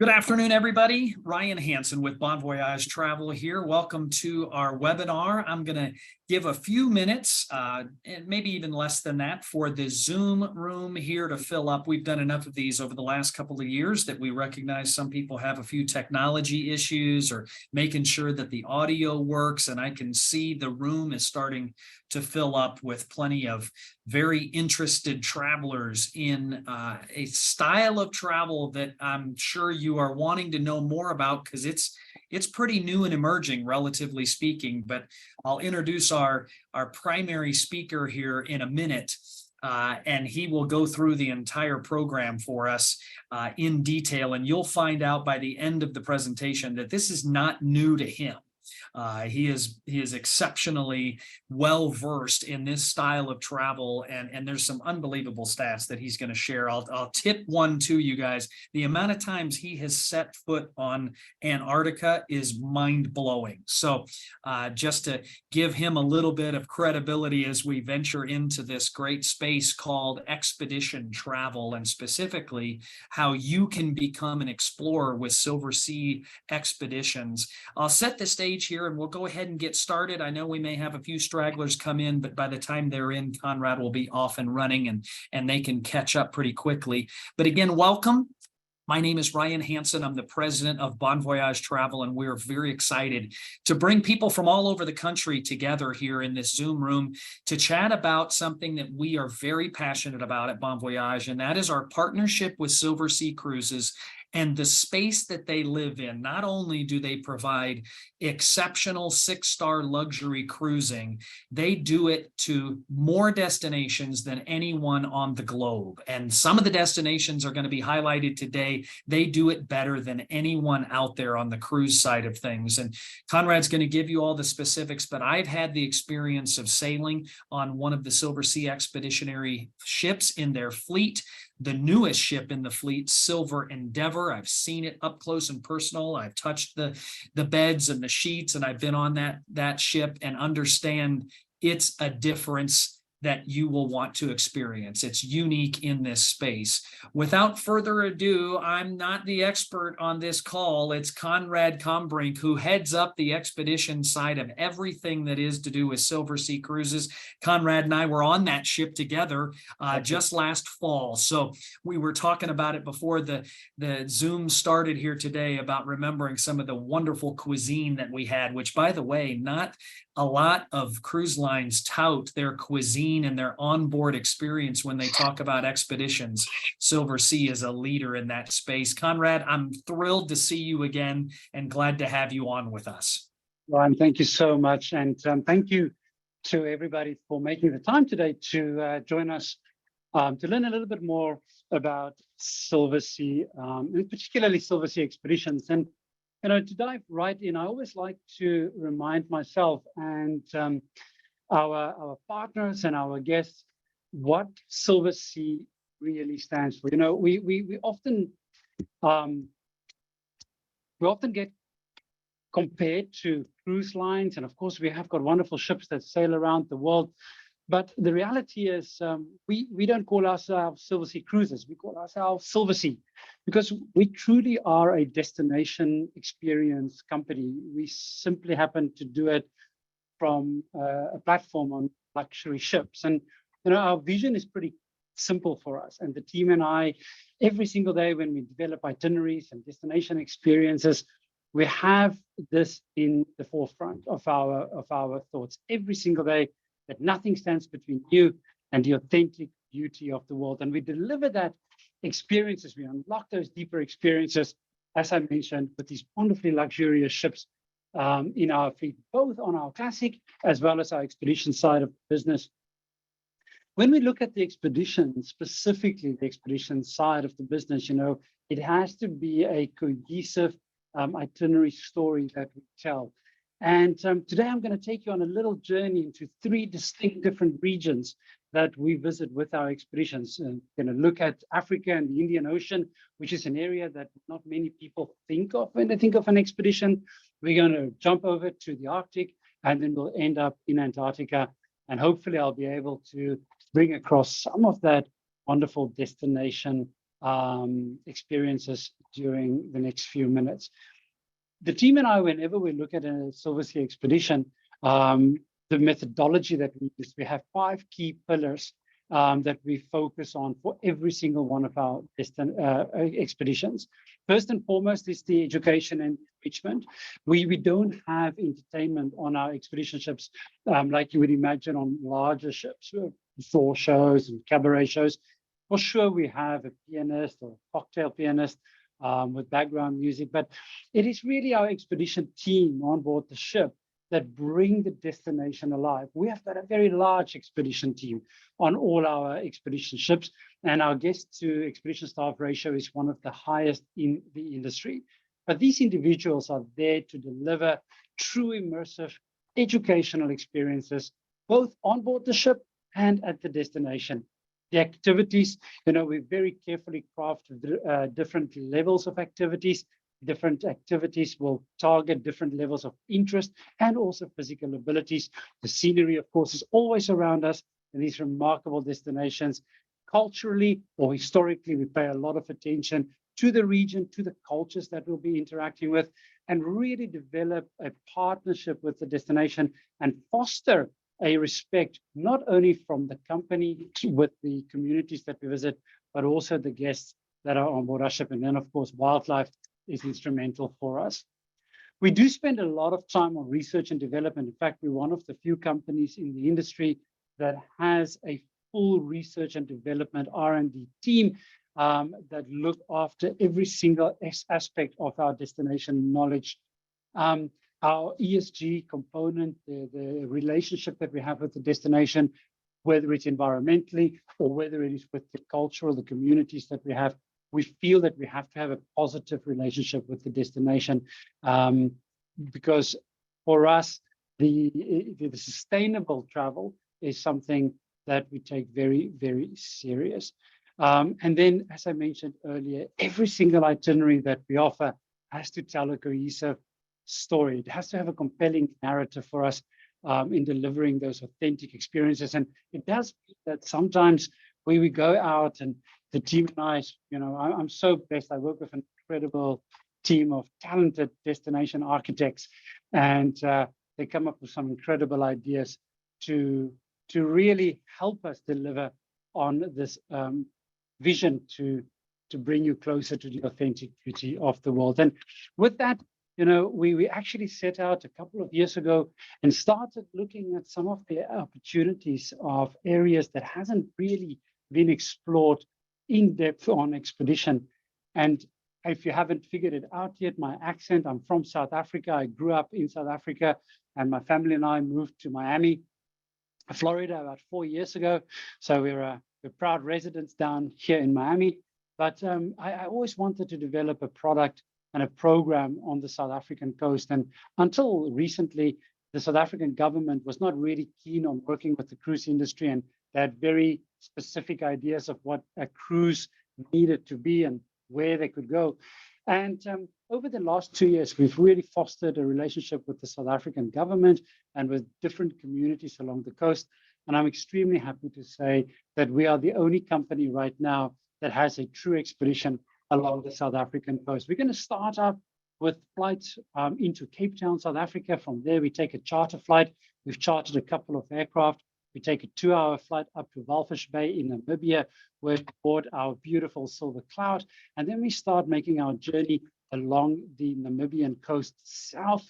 Good afternoon, everybody. Ryan Hansen with Voyage Travel here. Welcome to our webinar. I'm going to give a few minutes, and maybe even less than that, for the Zoom room here to fill up. We've done enough of these over the last couple of years that we recognize some people have a few technology issues or making sure that the audio works. And I can see the room is starting to fill up with plenty of very interested travelers in a style of travel that I'm sure you are wanting to know more about, because it's pretty new and emerging, relatively speaking. But I'll introduce our primary speaker here in a minute, and he will go through the entire program for us in detail. And you'll find out by the end of the presentation that this is not new to him. He is exceptionally well versed in this style of travel, and there's some unbelievable stats that he's going to share. I'll tip one to you guys. The amount of times he has set foot on Antarctica is mind-blowing. So just to give him a little bit of credibility as we venture into this great space called expedition travel, and specifically how you can become an explorer with Silversea Expeditions. I'll set the stage here and we'll go ahead and get started. I know we may have a few stragglers come in, but by the time they're in, Conrad will be off and running, and they can catch up pretty quickly. But again, welcome. My name is Ryan Hansen. I'm the president of Voyage Travel, and we're very excited to bring people from all over the country together here in this Zoom room to chat about something that we are very passionate about at Voyage, and that is our partnership with Silversea Cruises and the space that they live in. Not only do they provide exceptional 6-star luxury cruising, they do it to more destinations than anyone on the globe. And some of the destinations are going to be highlighted today. They do it better than anyone out there on the cruise side of things. And Conrad's going to give you all the specifics, but I've had the experience of sailing on one of the Silversea Expeditionary ships in their fleet. The newest ship in the fleet, Silver Endeavor. I've seen it up close and personal. I've touched the beds and the sheets, and I've been on that ship and understand it's a difference that you will want to experience. It's unique in this space. Without further ado, I'm not the expert on this call. It's Conrad Combrink, who heads up the expedition side of everything that is to do with Silversea Cruises. Conrad and I were on that ship together just last fall. So we were talking about it before the Zoom started here today, about remembering some of the wonderful cuisine that we had, which, by the way, not a lot of cruise lines tout their cuisine and their onboard experience when they talk about expeditions. Silversea is a leader in that space. Conrad, I'm thrilled to see you again and glad to have you on with us. Ryan, thank you so much. And thank you to everybody for making the time today to join us to learn a little bit more about Silversea, and particularly Silversea Expeditions. And to dive right in, I always like to remind myself and our partners and our guests what Silversea really stands for. We often get compared to cruise lines, and of course we have got wonderful ships that sail around the world. But the reality is we don't call ourselves Silversea Cruises. We call ourselves Silversea because we truly are a destination experience company. We simply happen to do it from a platform on luxury ships. And our vision is pretty simple for us. And the team and I, every single day when we develop itineraries and destination experiences, we have this in the forefront of our thoughts every single day, that nothing stands between you and the authentic beauty of the world. And we deliver that experiences. We unlock those deeper experiences, as I mentioned, with these wonderfully luxurious ships in our fleet, both on our classic as well as our expedition side of the business. When we look at the expedition, specifically the expedition side of the business, it has to be a cohesive itinerary story that we tell. And today I'm going to take you on a little journey into 3 distinct different regions that we visit with our expeditions. We're going to look at Africa and the Indian Ocean, which is an area that not many people think of when they think of an expedition. We're going to jump over to the Arctic, and then we'll end up in Antarctica. And hopefully I'll be able to bring across some of that wonderful destination experiences during the next few minutes. The team and I, whenever we look at a Silversea expedition, the methodology that we use, we have 5 key pillars that we focus on for every single one of our expeditions. First and foremost is the education and enrichment. We don't have entertainment on our expedition ships like you would imagine on larger ships, floor shows and cabaret shows. For sure, we have a pianist or a cocktail pianist with background music, but it is really our expedition team on board the ship that bring the destination alive. We have got a very large expedition team on all our expedition ships, and our guest to expedition staff ratio is one of the highest in the industry. But these individuals are there to deliver true immersive educational experiences, both on board the ship and at the destination. The activities, we very carefully crafted different levels of activities. Different activities will target different levels of interest and also physical abilities. The scenery, of course, is always around us in these remarkable destinations. Culturally or historically, we pay a lot of attention to the region, to the cultures that we'll be interacting with, and really develop a partnership with the destination and foster a respect, not only from the company with the communities that we visit, but also the guests that are on board our ship. And then, of course, wildlife is instrumental for us. We do spend a lot of time on research and development. In fact, we're one of the few companies in the industry that has a full research and development R&D team that look after every single aspect of our destination knowledge. Our ESG component, the relationship that we have with the destination, whether it's environmentally or whether it is with the culture or the communities that we have, we feel that we have to have a positive relationship with the destination because for us, the sustainable travel is something that we take very, very serious. And then, as I mentioned earlier, every single itinerary that we offer has to tell a cohesive story. It has to have a compelling narrative for us in delivering those authentic experiences. And it does mean that sometimes when we go out and the team and I, I'm so blessed. I work with an incredible team of talented destination architects, and they come up with some incredible ideas to really help us deliver on this vision to bring you closer to the authentic beauty of the world. And with that, we actually set out a couple of years ago and started looking at some of the opportunities of areas that hasn't really been explored in depth on expedition. And if you haven't figured it out yet, my accent, I'm from South Africa. I grew up in South Africa, and my family and I moved to Miami, Florida about 4 years ago. So we're proud residents down here in Miami. But I always wanted to develop a product and a program on the South African coast. And until recently, the South African government was not really keen on working with the cruise industry, and they had very specific ideas of what a cruise needed to be and where they could go. And over the last 2 years, we've really fostered a relationship with the South African government and with different communities along the coast. And I'm extremely happy to say that we are the only company right now that has a true expedition along the South African coast. We're going to start up with flights into Cape Town, South Africa. From there, we take a charter flight. We've chartered a couple of aircraft. We take a 2-hour flight up to Walvis Bay in Namibia, where we board our beautiful Silver Cloud. And then we start making our journey along the Namibian coast south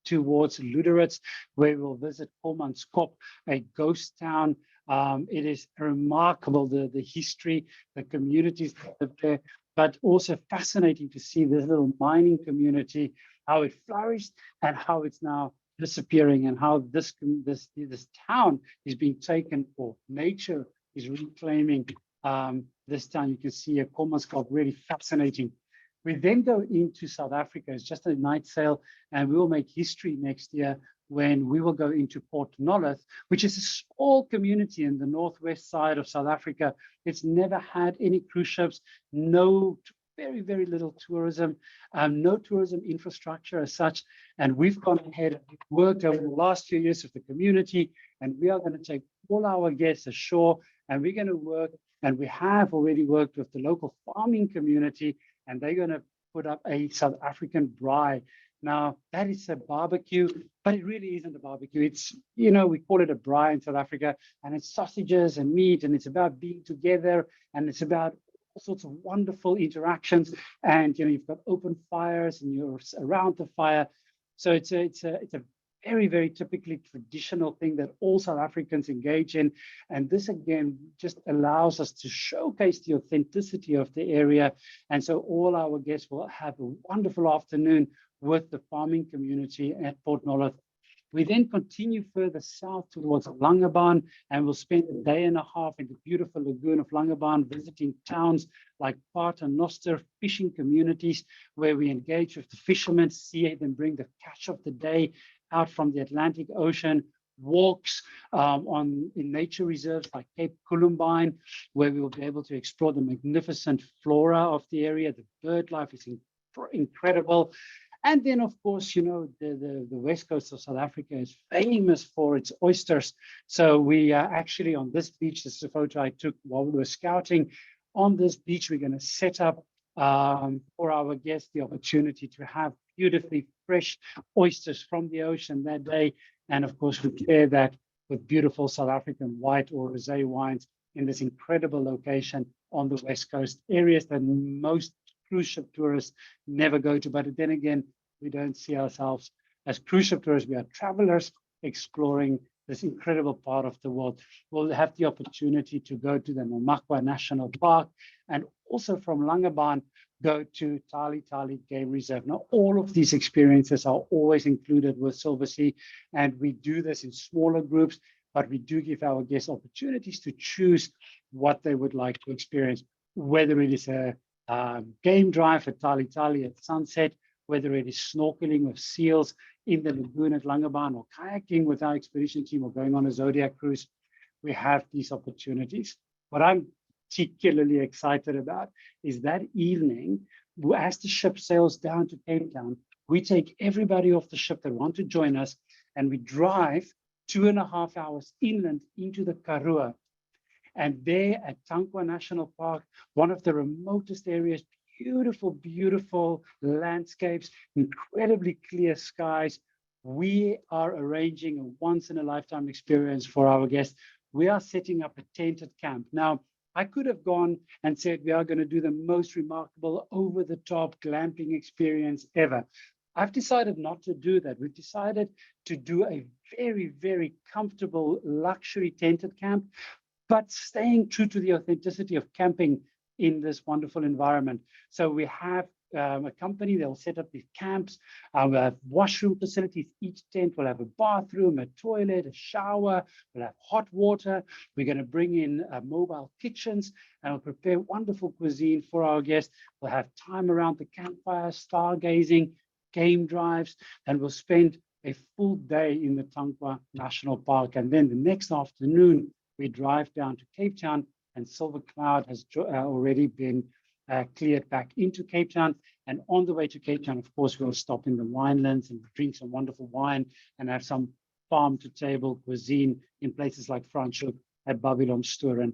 towards Luderitz, where we'll visit Kommanskop, a ghost town. It is remarkable, the history, the communities that live there, but also fascinating to see this little mining community, how it flourished and how it's now disappearing, and how this town is being taken, or nature is reclaiming this town. You can see a Kommanskop, really fascinating. We then go into South Africa. It's just a night sail, and we will make history next year when we will go into Port Nolloth, which is a small community in the northwest side of South Africa. It's never had any cruise ships, very, very little tourism, no tourism infrastructure as such. And we've gone ahead and worked over the last few years with the community, and we are going to take all our guests ashore And we're going to work, and we have already worked with the local farming community, and they're going to put up a South African braai. Now, that is a barbecue, but it really isn't a barbecue. It's, we call it a braai in South Africa, and it's sausages and meat, and it's about being together, and it's about all sorts of wonderful interactions. And, you've got open fires, and you're around the fire. So it's a very, very typically traditional thing that all South Africans engage in. And this, again, just allows us to showcase the authenticity of the area. And so all our guests will have a wonderful afternoon with the farming community at Port Nolloth. We then continue further south towards Langebaan, and we'll spend a day and a half in the beautiful lagoon of Langebaan, visiting towns like Paternoster, fishing communities, where we engage with the fishermen, see them bring the catch of the day out from the Atlantic Ocean, walks in nature reserves like Cape Columbine, where we will be able to explore the magnificent flora of the area. The bird life is incredible. And then, of course, the west coast of South Africa is famous for its oysters. So we actually on this beach, this is a photo I took while we were scouting. On this beach, we're going to set up for our guests the opportunity to have beautifully fresh oysters from the ocean that day. And of course, we pair that with beautiful South African white or rosé wines in this incredible location on the west coast, areas that most cruise ship tourists never go to. But then again, we don't see ourselves as cruise ship tourists. We are travelers exploring this incredible part of the world. We'll have the opportunity to go to the Namakwa National Park, and also from Langebaan, go to Tali Tali Game Reserve. Now, all of these experiences are always included with Silversea, and we do this in smaller groups, but we do give our guests opportunities to choose what they would like to experience, whether it is a game drive at Tali Tali at sunset, whether it is snorkeling with seals in the lagoon at Langebaan, or kayaking with our expedition team, or going on a Zodiac cruise. We have these opportunities. What I'm particularly excited about is that evening, as the ship sails down to Cape Town, we take everybody off the ship that want to join us, and we drive 2.5 hours inland into the Karoo. And there at Tankwa National Park, one of the remotest areas, beautiful, beautiful landscapes, incredibly clear skies. We are arranging a once-in-a-lifetime experience for our guests. We are setting up a tented camp. Now, I could have gone and said we are going to do the most remarkable, over-the-top glamping experience ever. I've decided not to do that. We've decided to do a very, very comfortable luxury tented camp, but staying true to the authenticity of camping in this wonderful environment. So we have a company that will set up these camps. We'll have washroom facilities. Each tent will have a bathroom, a toilet, a shower. We'll have hot water. We're going to bring in mobile kitchens, and we'll prepare wonderful cuisine for our guests. We'll have time around the campfire, stargazing, game drives, and we'll spend a full day in the Tankwa National Park. And then the next afternoon, we drive down to Cape Town, and Silver Cloud has already been cleared back into Cape Town. And on the way to Cape Town, of course, we'll stop in the winelands and drink some wonderful wine and have some farm-to-table cuisine in places like Franschhoek at Babylonstoren,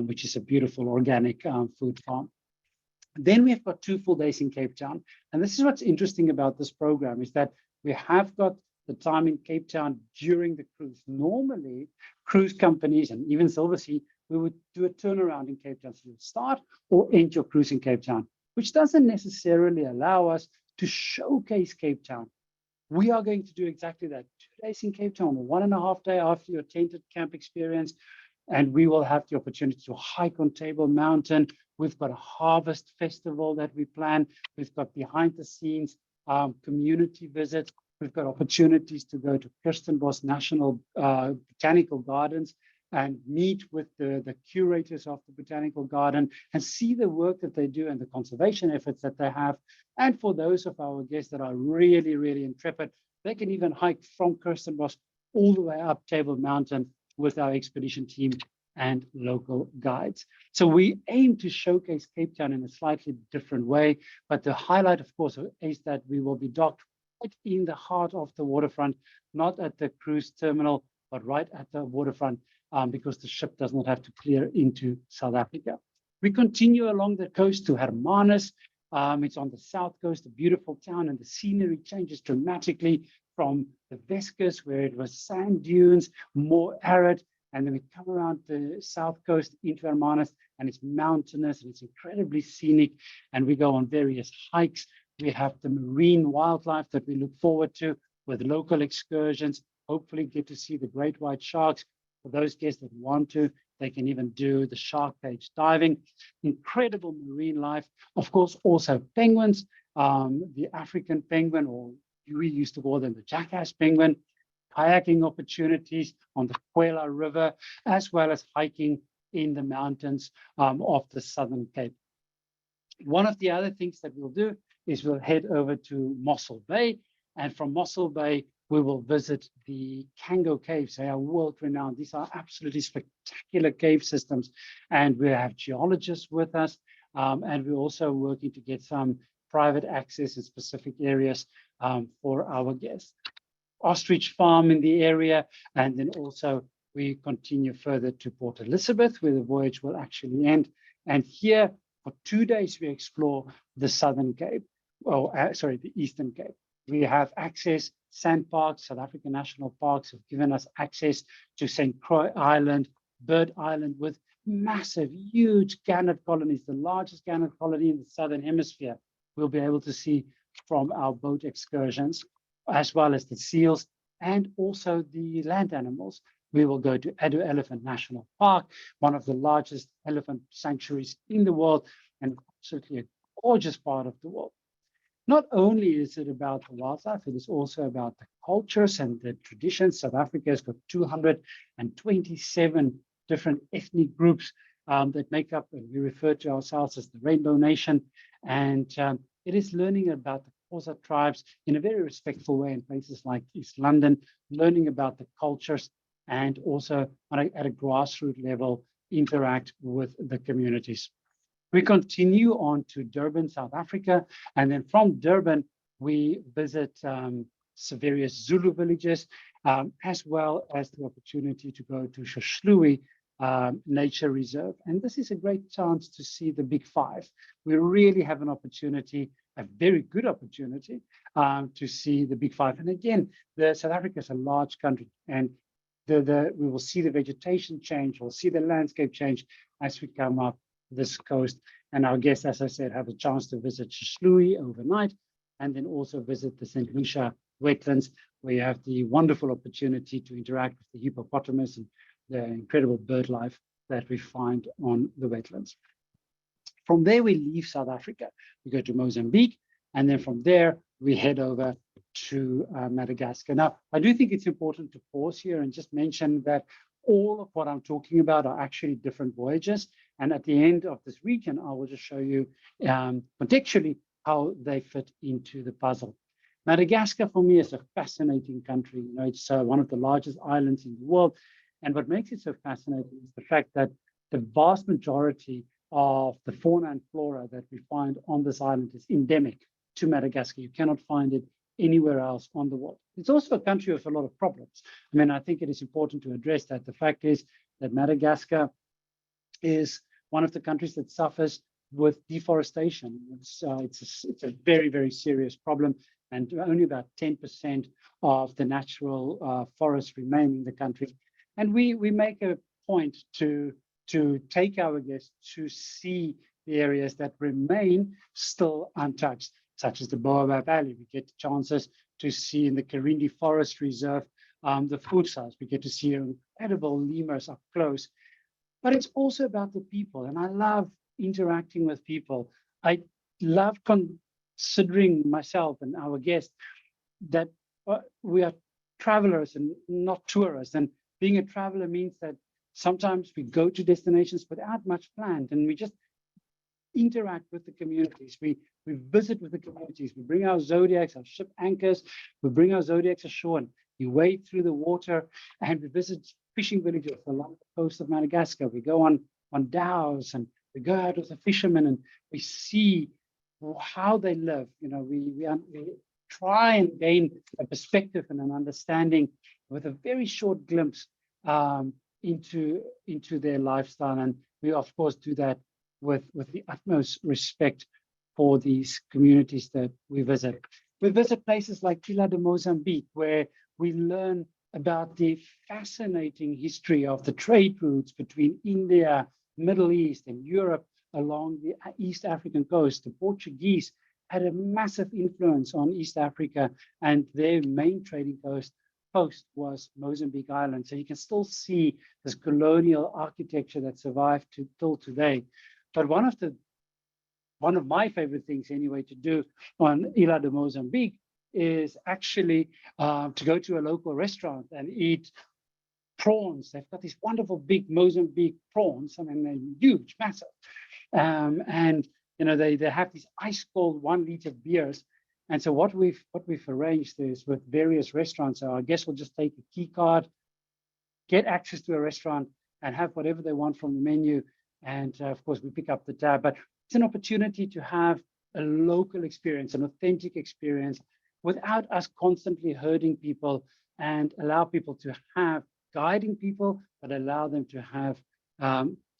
which is a beautiful organic food farm. Then we've got 2 full days in Cape Town. And this is what's interesting about this program, is that we have got the time in Cape Town during the cruise. Normally, cruise companies and even Silversea, we would do a turnaround in Cape Town. So you start or end your cruise in Cape Town, which doesn't necessarily allow us to showcase Cape Town. We are going to do exactly that. 2 days in Cape Town, 1.5 days after your tented camp experience, and we will have the opportunity to hike on Table Mountain. We've got a harvest festival that we plan. We've got behind the scenes community visits. We've got opportunities to go to Kirstenbosch National Botanical Gardens and meet with the curators of the Botanical Garden and see the work that they do and the conservation efforts that they have. And for those of our guests that are really, really intrepid, they can even hike from Kirstenbosch all the way up Table Mountain with our expedition team and local guides. So we aim to showcase Cape Town in a slightly different way, but the highlight, of course, is that we will be docked right in the heart of the waterfront, not at the cruise terminal, but right at the waterfront. because the ship does not have to clear into South Africa. We continue along the coast to Hermanus. It's on the south coast, a beautiful town, and the scenery changes dramatically from the Weskus, where it was sand dunes, more arid, and then we come around the south coast into Hermanus, and it's mountainous and it's incredibly scenic, and we go on various hikes. We have the marine wildlife that we look forward to with local excursions, hopefully get to see the great white sharks. For those guests that want to, they can even do the shark cage diving. Incredible marine life. Of course, also penguins, the African penguin, or we used to call them the jackass penguin, kayaking opportunities on the Kwela River, as well as hiking in the mountains of the Southern Cape. One of the other things that we'll do is we'll head over to Mossel Bay, and from Mossel Bay, we will visit the Kango caves. They are world-renowned. These are absolutely spectacular cave systems, and we have geologists with us, and we're also working to get some private access in specific areas for our guests. Ostrich farm in the area, and then also we continue further to Port Elizabeth, where the voyage will actually end. And here, for 2 days, we explore the Southern Cape, the Eastern Cape. We have access. Sand parks, South African national parks have given us access to St. Croix Island, Bird Island, with massive, huge gannet colonies, the largest gannet colony in the Southern Hemisphere. We'll be able to see from our boat excursions, as well as the seals and also the land animals. We will go to Addo Elephant National Park, one of the largest elephant sanctuaries in the world, and absolutely a gorgeous part of the world. Not only is it about the wildlife, it is also about the cultures and the traditions. South Africa has got 227 different ethnic groups that make up, and we refer to ourselves as the Rainbow Nation. And it is learning about the Xhosa tribes in a very respectful way in places like East London, learning about the cultures, and also at a grassroots level, interact with the communities. We continue on to Durban, South Africa, and then from Durban, we visit various Zulu villages, as well as the opportunity to go to Shoshluwe Nature Reserve. And this is a great chance to see the Big Five. We really have an opportunity, a very good opportunity, to see the Big Five. And again, South Africa is a large country, and we will see the vegetation change, we'll see the landscape change as we come up this coast. And our guests, as I said, have a chance to visit Shoshluwe overnight, and then also visit the St. Lucia wetlands, where you have the wonderful opportunity to interact with the hippopotamus and the incredible bird life that we find on the wetlands. From there, we leave South Africa. We go to Mozambique, and then from there, we head over to Madagascar. Now, I do think it's important to pause here and just mention that all of what I'm talking about are actually different voyages. And at the end of this region, I will just show you contextually how they fit into the puzzle. Madagascar, for me, is a fascinating country. You know, it's one of the largest islands in the world. And what makes it so fascinating is the fact that the vast majority of the fauna and flora that we find on this island is endemic to Madagascar. You cannot find it anywhere else on the world. It's also a country with a lot of problems. I mean, I think it is important to address that. The fact is that Madagascar is one of the countries that suffers with deforestation. It's a very, very serious problem, and only about 10% of the natural forests remain in the country. And we make a point to take our guests to see the areas that remain still untouched, such as the Boaba Valley. We get chances to see in the Karindi Forest Reserve the Futsas. We get to see incredible lemurs up close. But it's also about the people, and I love interacting with people. I love considering myself and our guests that we are travelers and not tourists. And being a traveler means that sometimes we go to destinations without much planned, and we just interact with the communities. We visit with the communities. We bring our zodiacs, our ship anchors. We bring our zodiacs ashore, and we wade through the water, and we visit fishing villages along the coast of Madagascar. We go on dhows, and we go out with the fishermen, and we see how they live. You know, we try and gain a perspective and an understanding with a very short glimpse into their lifestyle. And we, of course, do that with the utmost respect for these communities that we visit. We visit places like Ilha de Mozambique, where we learn about the fascinating history of the trade routes between India, Middle East, and Europe along the East African coast. The Portuguese had a massive influence on East Africa, and their main trading post was Mozambique Island. So you can still see this colonial architecture that survived till today. But one of my favorite things anyway to do on Ilha de Mozambique is actually to go to a local restaurant and eat prawns. They've got these wonderful big Mozambique prawns. I mean, they're huge, massive. And they have these ice cold 1 liter beers. And so what we've arranged is with various restaurants. So I guess we'll just take a key card, get access to a restaurant, and have whatever they want from the menu. And of course, we pick up the tab. But it's an opportunity to have a local experience, an authentic experience, without us constantly herding people, and allow people to have guiding people, but allow them to have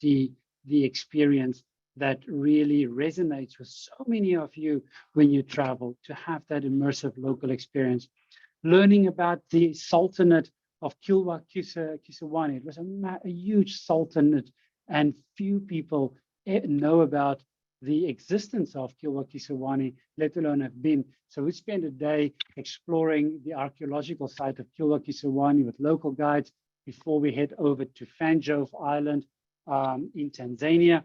the experience that really resonates with so many of you when you travel, to have that immersive local experience. Learning about the Sultanate of Kilwa Kisawani. It was a huge sultanate, and few people know about the existence of Kilwa Kisawani, let alone have been. So we spent a day exploring the archaeological site of Kilwa Kisawani with local guides before we head over to Fanjove Island in Tanzania,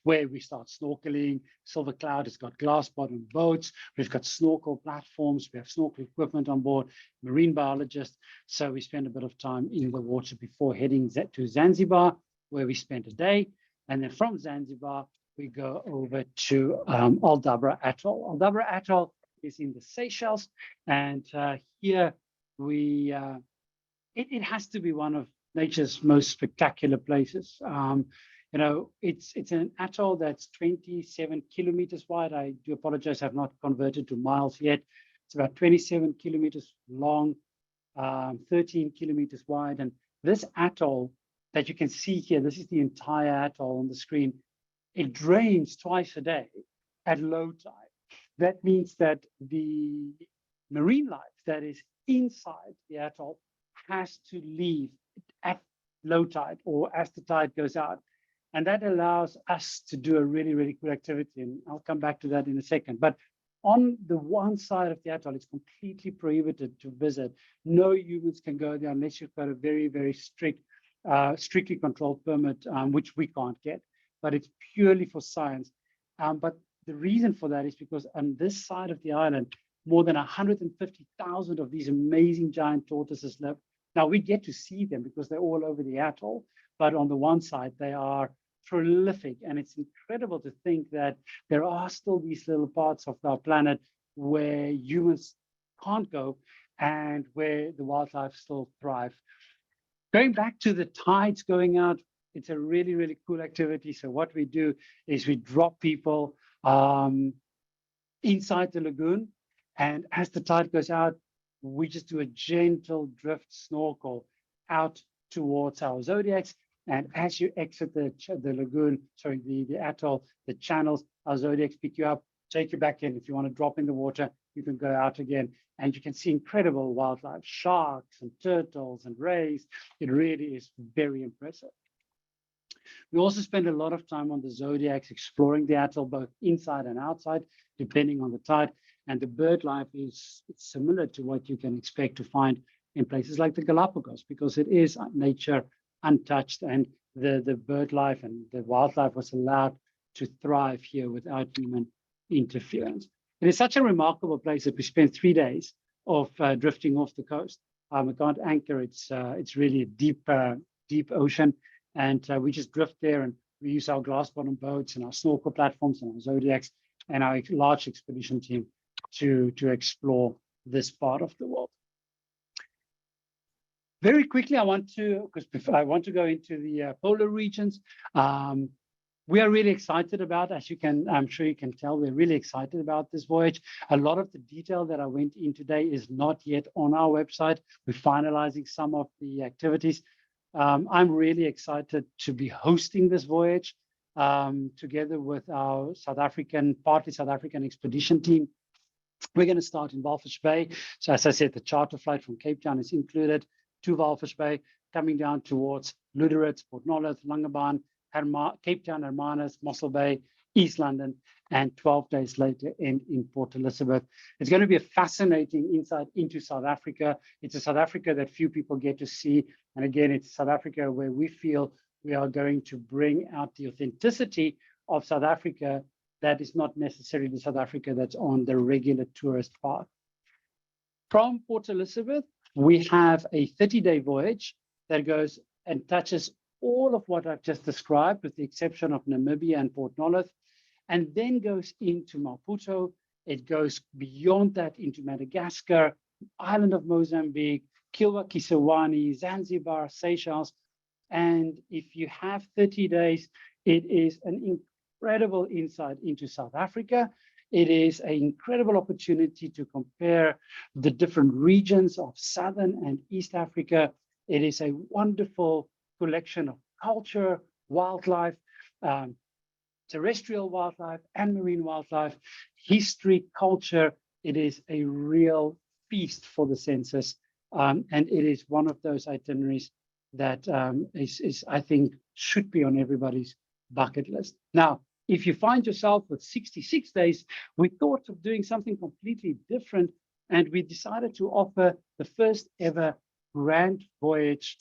where we start snorkeling. Silver Cloud has got glass bottom boats. We've got snorkel platforms. We have snorkel equipment on board, marine biologists. So we spend a bit of time in the water before heading to Zanzibar, where we spent a day. And then from Zanzibar, we go over to Aldabra Atoll. Aldabra Atoll is in the Seychelles. And here it has to be one of nature's most spectacular places. It's an atoll that's 27 kilometers wide. I do apologize, I've not converted to miles yet. It's about 27 kilometers long, 13 kilometers wide. And this atoll that you can see here, this is the entire atoll on the screen. It drains twice a day at low tide. That means that the marine life that is inside the atoll has to leave at low tide or as the tide goes out. And that allows us to do a really, really cool activity. And I'll come back to that in a second. But on the one side of the atoll, it's completely prohibited to visit. No humans can go there unless you've got a very, very strictly controlled permit, which we can't get. But it's purely for science. But the reason for that is because on this side of the island, more than 150,000 of these amazing giant tortoises live. Now we get to see them because they're all over the atoll. But on the one side, they are prolific. And it's incredible to think that there are still these little parts of our planet where humans can't go and where the wildlife still thrive. Going back to the tides going out, it's a really, really cool activity. So what we do is we drop people inside the lagoon. And as the tide goes out, we just do a gentle drift snorkel out towards our zodiacs. And as you exit the lagoon, sorry, the atoll, the channels, our zodiacs pick you up, take you back in. If you want to drop in the water, you can go out again. And you can see incredible wildlife, sharks and turtles and rays. It really is very impressive. We also spend a lot of time on the zodiacs exploring the atoll, both inside and outside, depending on the tide. And the bird life is similar to what you can expect to find in places like the Galapagos, because it is nature untouched, and the bird life and the wildlife was allowed to thrive here without human interference. It is such a remarkable place that we spent 3 days of drifting off the coast. We can't anchor, it's really a deep ocean, and we just drift there, and we use our glass bottom boats and our snorkel platforms and our zodiacs and our large expedition team to explore this part of the world. Very quickly, I want to go into the polar regions. We are really excited about, I'm sure you can tell, we're really excited about this voyage. A lot of the detail that I went in today is not yet on our website. We're finalizing some of the activities, I'm really excited to be hosting this voyage together with our partly South African expedition team. We're going to start in Walvis Bay. So as I said, the charter flight from Cape Town is included to Walvis Bay, coming down towards Lüderitz, Port Nolloth, Langebaan, Cape Town, Hermanus, Mossel Bay, East London, and 12 days later end in Port Elizabeth. It's going to be a fascinating insight into South Africa. It's a South Africa that few people get to see. And again, it's South Africa where we feel we are going to bring out the authenticity of South Africa that is not necessarily the South Africa that's on the regular tourist path. From Port Elizabeth, we have a 30-day voyage that goes and touches all of what I've just described, with the exception of Namibia and Port Nolloth, and then goes into Maputo. It goes beyond that into Madagascar, island of Mozambique, Kilwa, Kisawani, Zanzibar, Seychelles. And if you have 30 days, it is an incredible insight into South Africa. It is an incredible opportunity to compare the different regions of Southern and East Africa. It is a wonderful collection of culture, wildlife, terrestrial wildlife and marine wildlife, history, culture. It is a real feast for the senses. And it is one of those itineraries that I think, should be on everybody's bucket list. Now, if you find yourself with 66 days, we thought of doing something completely different, and we decided to offer the first ever grand voyage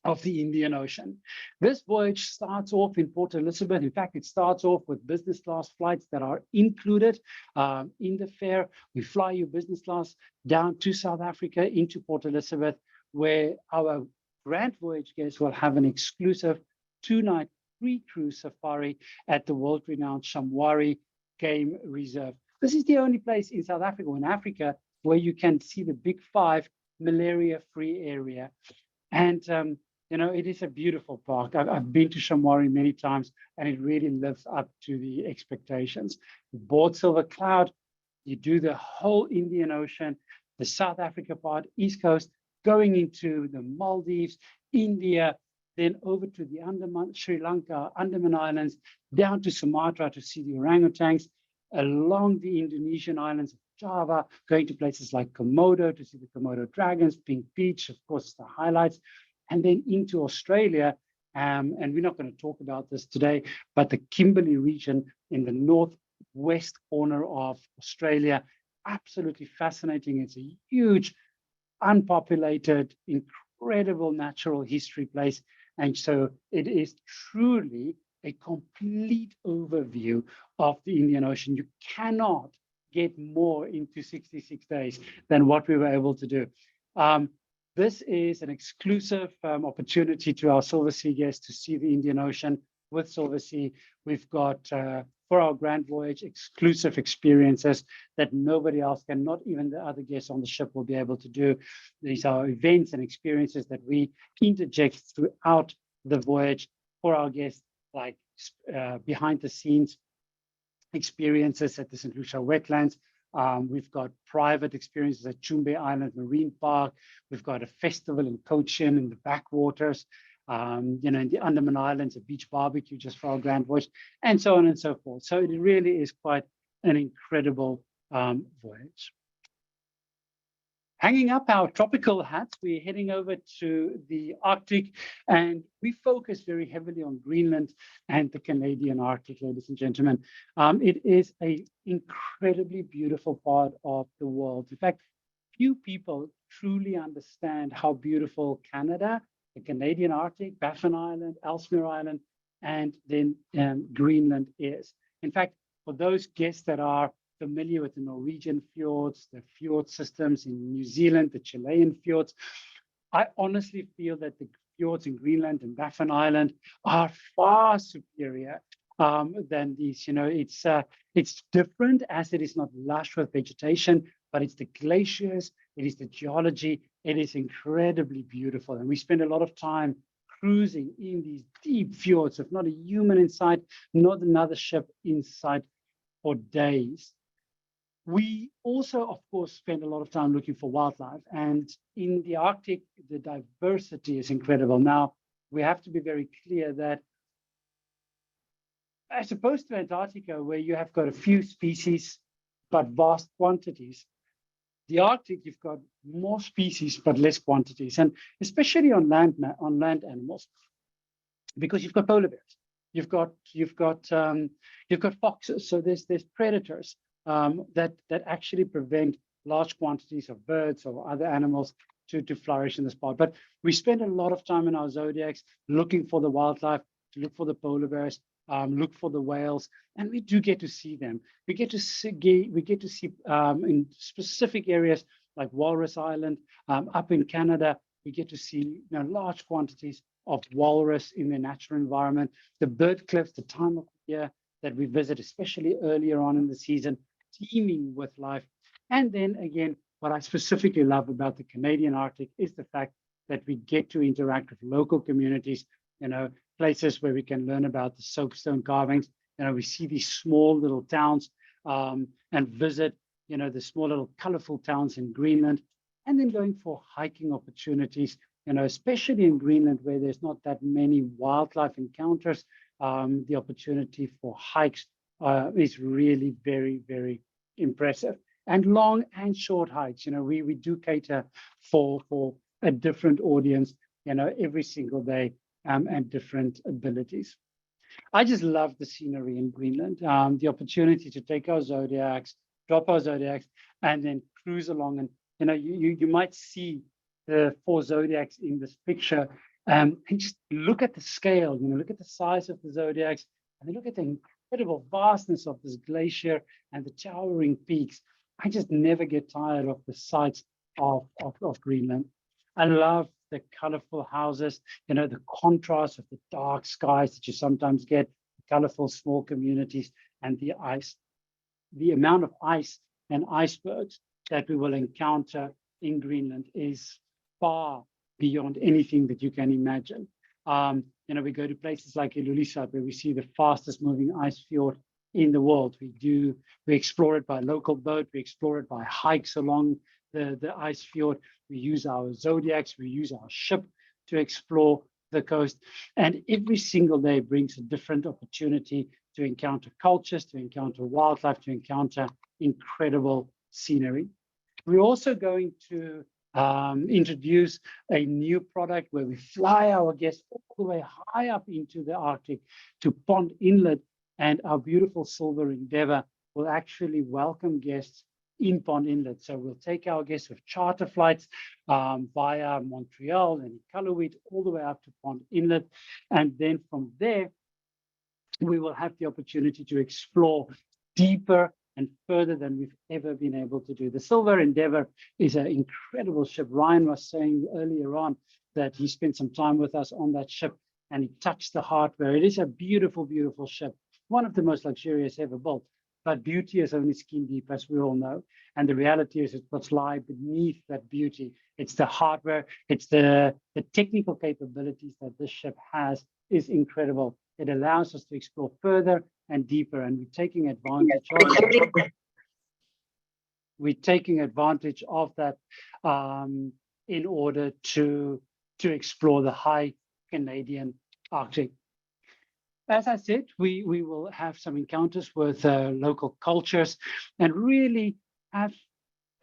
of the Indian Ocean. This voyage starts off in Port Elizabeth. In fact, it starts off with business class flights that are included in the fare. We fly you business class down to South Africa into Port Elizabeth, where our grand voyage guests will have an exclusive 2-night free cruise safari at the world-renowned Shamwari Game Reserve. This is the only place in South Africa or in Africa where you can see the Big 5 malaria-free area. And it is a beautiful park. I've been to Shamwari many times, and it really lives up to the expectations. You board Silver Cloud, you do the whole Indian Ocean, the South Africa part, East Coast, going into the Maldives, India, then over to the Andaman, Sri Lanka, Andaman Islands, down to Sumatra to see the orangutans, along the Indonesian islands of Java, going to places like Komodo to see the Komodo dragons, Pink Beach, of course, the highlights, and then into Australia. And we're not going to talk about this today, but the Kimberley region in the northwest corner of Australia, absolutely fascinating. It's a huge, unpopulated, incredible natural history place. And so it is truly a complete overview of the Indian Ocean. You cannot get more into 66 days than what we were able to do. This is an exclusive opportunity to our Silversea guests to see the Indian Ocean with Silversea. We've got, for our grand voyage, exclusive experiences that nobody else can, not even the other guests on the ship will be able to do. These are events and experiences that we interject throughout the voyage for our guests, like behind the scenes experiences at the St. Lucia wetlands. We've got private experiences at Chumbe Island Marine Park. We've got a festival in Cochin in the backwaters. In the Andaman Islands, a beach barbecue just for our grand voyage, and so on and so forth. So it really is quite an incredible voyage. Hanging up our tropical hats, we're heading over to the Arctic, and we focus very heavily on Greenland and the Canadian Arctic, ladies and gentlemen. It is an incredibly beautiful part of the world. In fact, few people truly understand how beautiful Canada, the Canadian Arctic, Baffin Island, Ellesmere Island, and then Greenland is. In fact, for those guests that are familiar with the Norwegian fjords, the fjord systems in New Zealand, the Chilean fjords, I honestly feel that the fjords in Greenland and Baffin Island are far superior than these. It's different as it is not lush with vegetation, but it's the glaciers, it is the geology, it is incredibly beautiful. And we spend a lot of time cruising in these deep fjords with not a human in sight, not another ship in sight for days. We also, of course, spend a lot of time looking for wildlife. And in the Arctic, the diversity is incredible. Now, we have to be very clear that as opposed to Antarctica, where you have got a few species, but vast quantities, the Arctic, you've got more species, but less quantities. And especially on land animals, because you've got polar bears, you've got foxes. So there's predators that actually prevent large quantities of birds or other animals to flourish in the spot. But we spend a lot of time in our zodiacs looking for the wildlife, to look for the polar bears, look for the whales, and we do get to see them. We get to see in specific areas like Walrus Island, up in Canada. We get to see large quantities of walrus in their natural environment. The bird cliffs, the time of year that we visit, especially earlier on in the season, teeming with life. And then again, what I specifically love about the Canadian Arctic is the fact that we get to interact with local communities, places where we can learn about the soapstone carvings. We see these small little towns and visit, the small little colorful towns in Greenland, and then going for hiking opportunities, especially in Greenland where there's not that many wildlife encounters. The opportunity for hikes is really very, very impressive. And long and short hikes, we do cater for a different audience, every single day, and different abilities. I just love the scenery in Greenland, the opportunity to take our zodiacs, drop our zodiacs, and then cruise along. And you might see the 4 zodiacs in this picture, and just look at the scale. Look at the size of the zodiacs, and then look at the incredible vastness of this glacier and the towering peaks. I just never get tired of the sights of Greenland. I love the colorful houses, the contrast of the dark skies that you sometimes get, colorful small communities, and the ice. The amount of ice and icebergs that we will encounter in Greenland is far beyond anything that you can imagine. We go to places like Ilulissat, where we see the fastest moving ice fjord in the world. We explore it by local boat, we explore it by hikes along the ice fjord. We use our zodiacs, we use our ship to explore the coast. And every single day brings a different opportunity to encounter cultures, to encounter wildlife, to encounter incredible scenery. We're also going to introduce a new product where we fly our guests all the way high up into the Arctic to Pond Inlet, and our beautiful Silver Endeavour will actually welcome guests in Pond Inlet. So we'll take our guests with charter flights via Montreal and Iqaluit all the way up to Pond Inlet. And then from there, we will have the opportunity to explore deeper and further than we've ever been able to do. The Silver Endeavour is an incredible ship. Ryan was saying earlier on that he spent some time with us on that ship and he touched the hardware. It is a beautiful, beautiful ship, one of the most luxurious ever built. But beauty is only skin deep, as we all know. And the reality is, it's what's lie beneath that beauty. It's the hardware, it's the technical capabilities that this ship has is incredible. It allows us to explore further and deeper, and we're taking advantage of that in order to explore the high Canadian Arctic. As I said, we will have some encounters with local cultures and really have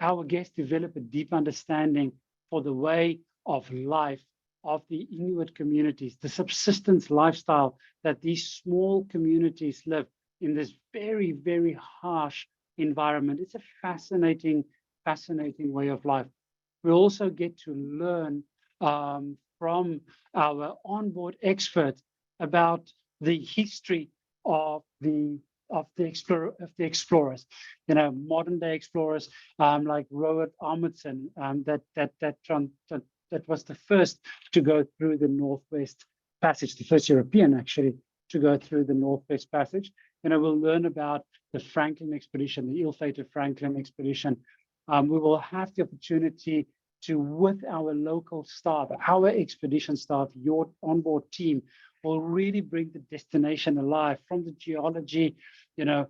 our guests develop a deep understanding for the way of life of the Inuit communities, the subsistence lifestyle that these small communities live in this very, very harsh environment. It's a fascinating, fascinating way of life. We also get to learn from our onboard experts about the history of the explorers, modern day explorers like Roald Amundsen, that was the first to go through the Northwest Passage, the first European actually to go through the Northwest Passage. We'll learn about the Franklin expedition, the ill-fated Franklin expedition. We will have the opportunity to, with our local staff, our expedition staff, your onboard team, will really bring the destination alive, from the geology, the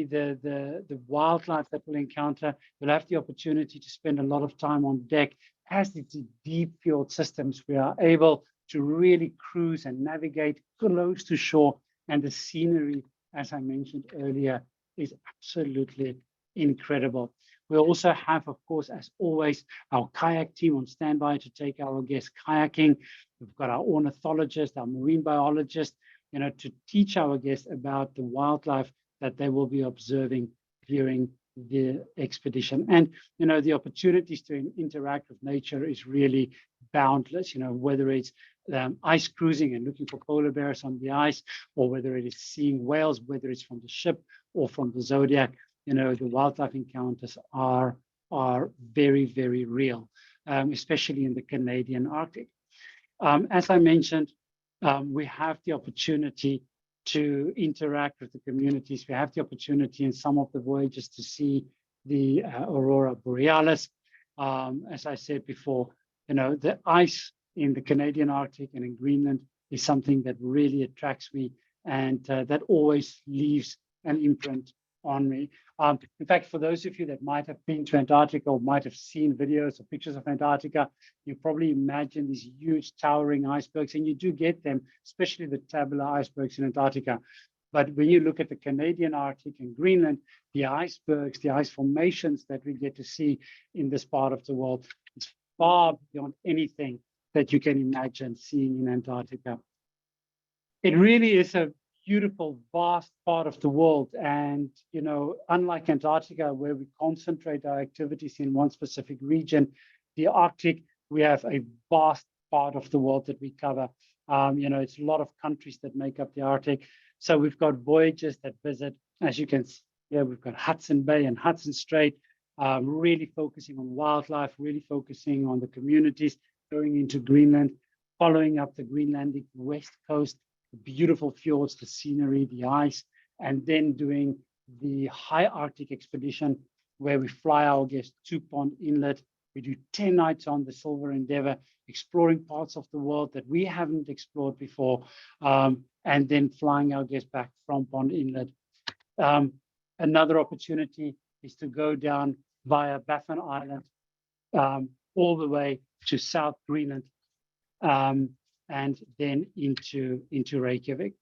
the wildlife that we'll encounter. We'll have the opportunity to spend a lot of time on deck. As it's deep fjord systems, we are able to really cruise and navigate close to shore. And the scenery, as I mentioned earlier, is absolutely incredible. We also have, of course, as always, our kayak team on standby to take our guests kayaking. We've got our ornithologist, our marine biologist, to teach our guests about the wildlife that they will be observing during the expedition. And, the opportunities to interact with nature is really boundless, whether it's ice cruising and looking for polar bears on the ice, or whether it is seeing whales, whether it's from the ship or from the Zodiac, the wildlife encounters are very, very real, especially in the Canadian Arctic. As I mentioned, we have the opportunity to interact with the communities. We have the opportunity in some of the voyages to see the aurora borealis. As I said before, the ice in the Canadian Arctic and in Greenland is something that really attracts me, and that always leaves an imprint on me. In fact, for those of you that might have been to Antarctica or might have seen videos or pictures of Antarctica, you probably imagine these huge towering icebergs, and you do get them, especially the tabular icebergs in Antarctica. But when you look at the Canadian Arctic and Greenland, the icebergs, the ice formations that we get to see in this part of the world, is far beyond anything that you can imagine seeing in Antarctica. It really is a beautiful, vast part of the world. And, unlike Antarctica, where we concentrate our activities in one specific region, the Arctic, we have a vast part of the world that we cover. It's a lot of countries that make up the Arctic. So we've got voyages that visit, as you can see here, we've got Hudson Bay and Hudson Strait, really focusing on wildlife, really focusing on the communities, going into Greenland, following up the Greenlandic west coast, the beautiful fjords, the scenery, the ice, and then doing the high Arctic expedition where we fly our guests to Pond Inlet. We do 10 nights on the Silver Endeavour, exploring parts of the world that we haven't explored before, and then flying our guests back from Pond Inlet. Another opportunity is to go down via Baffin Island, all the way to South Greenland, and then into Reykjavik.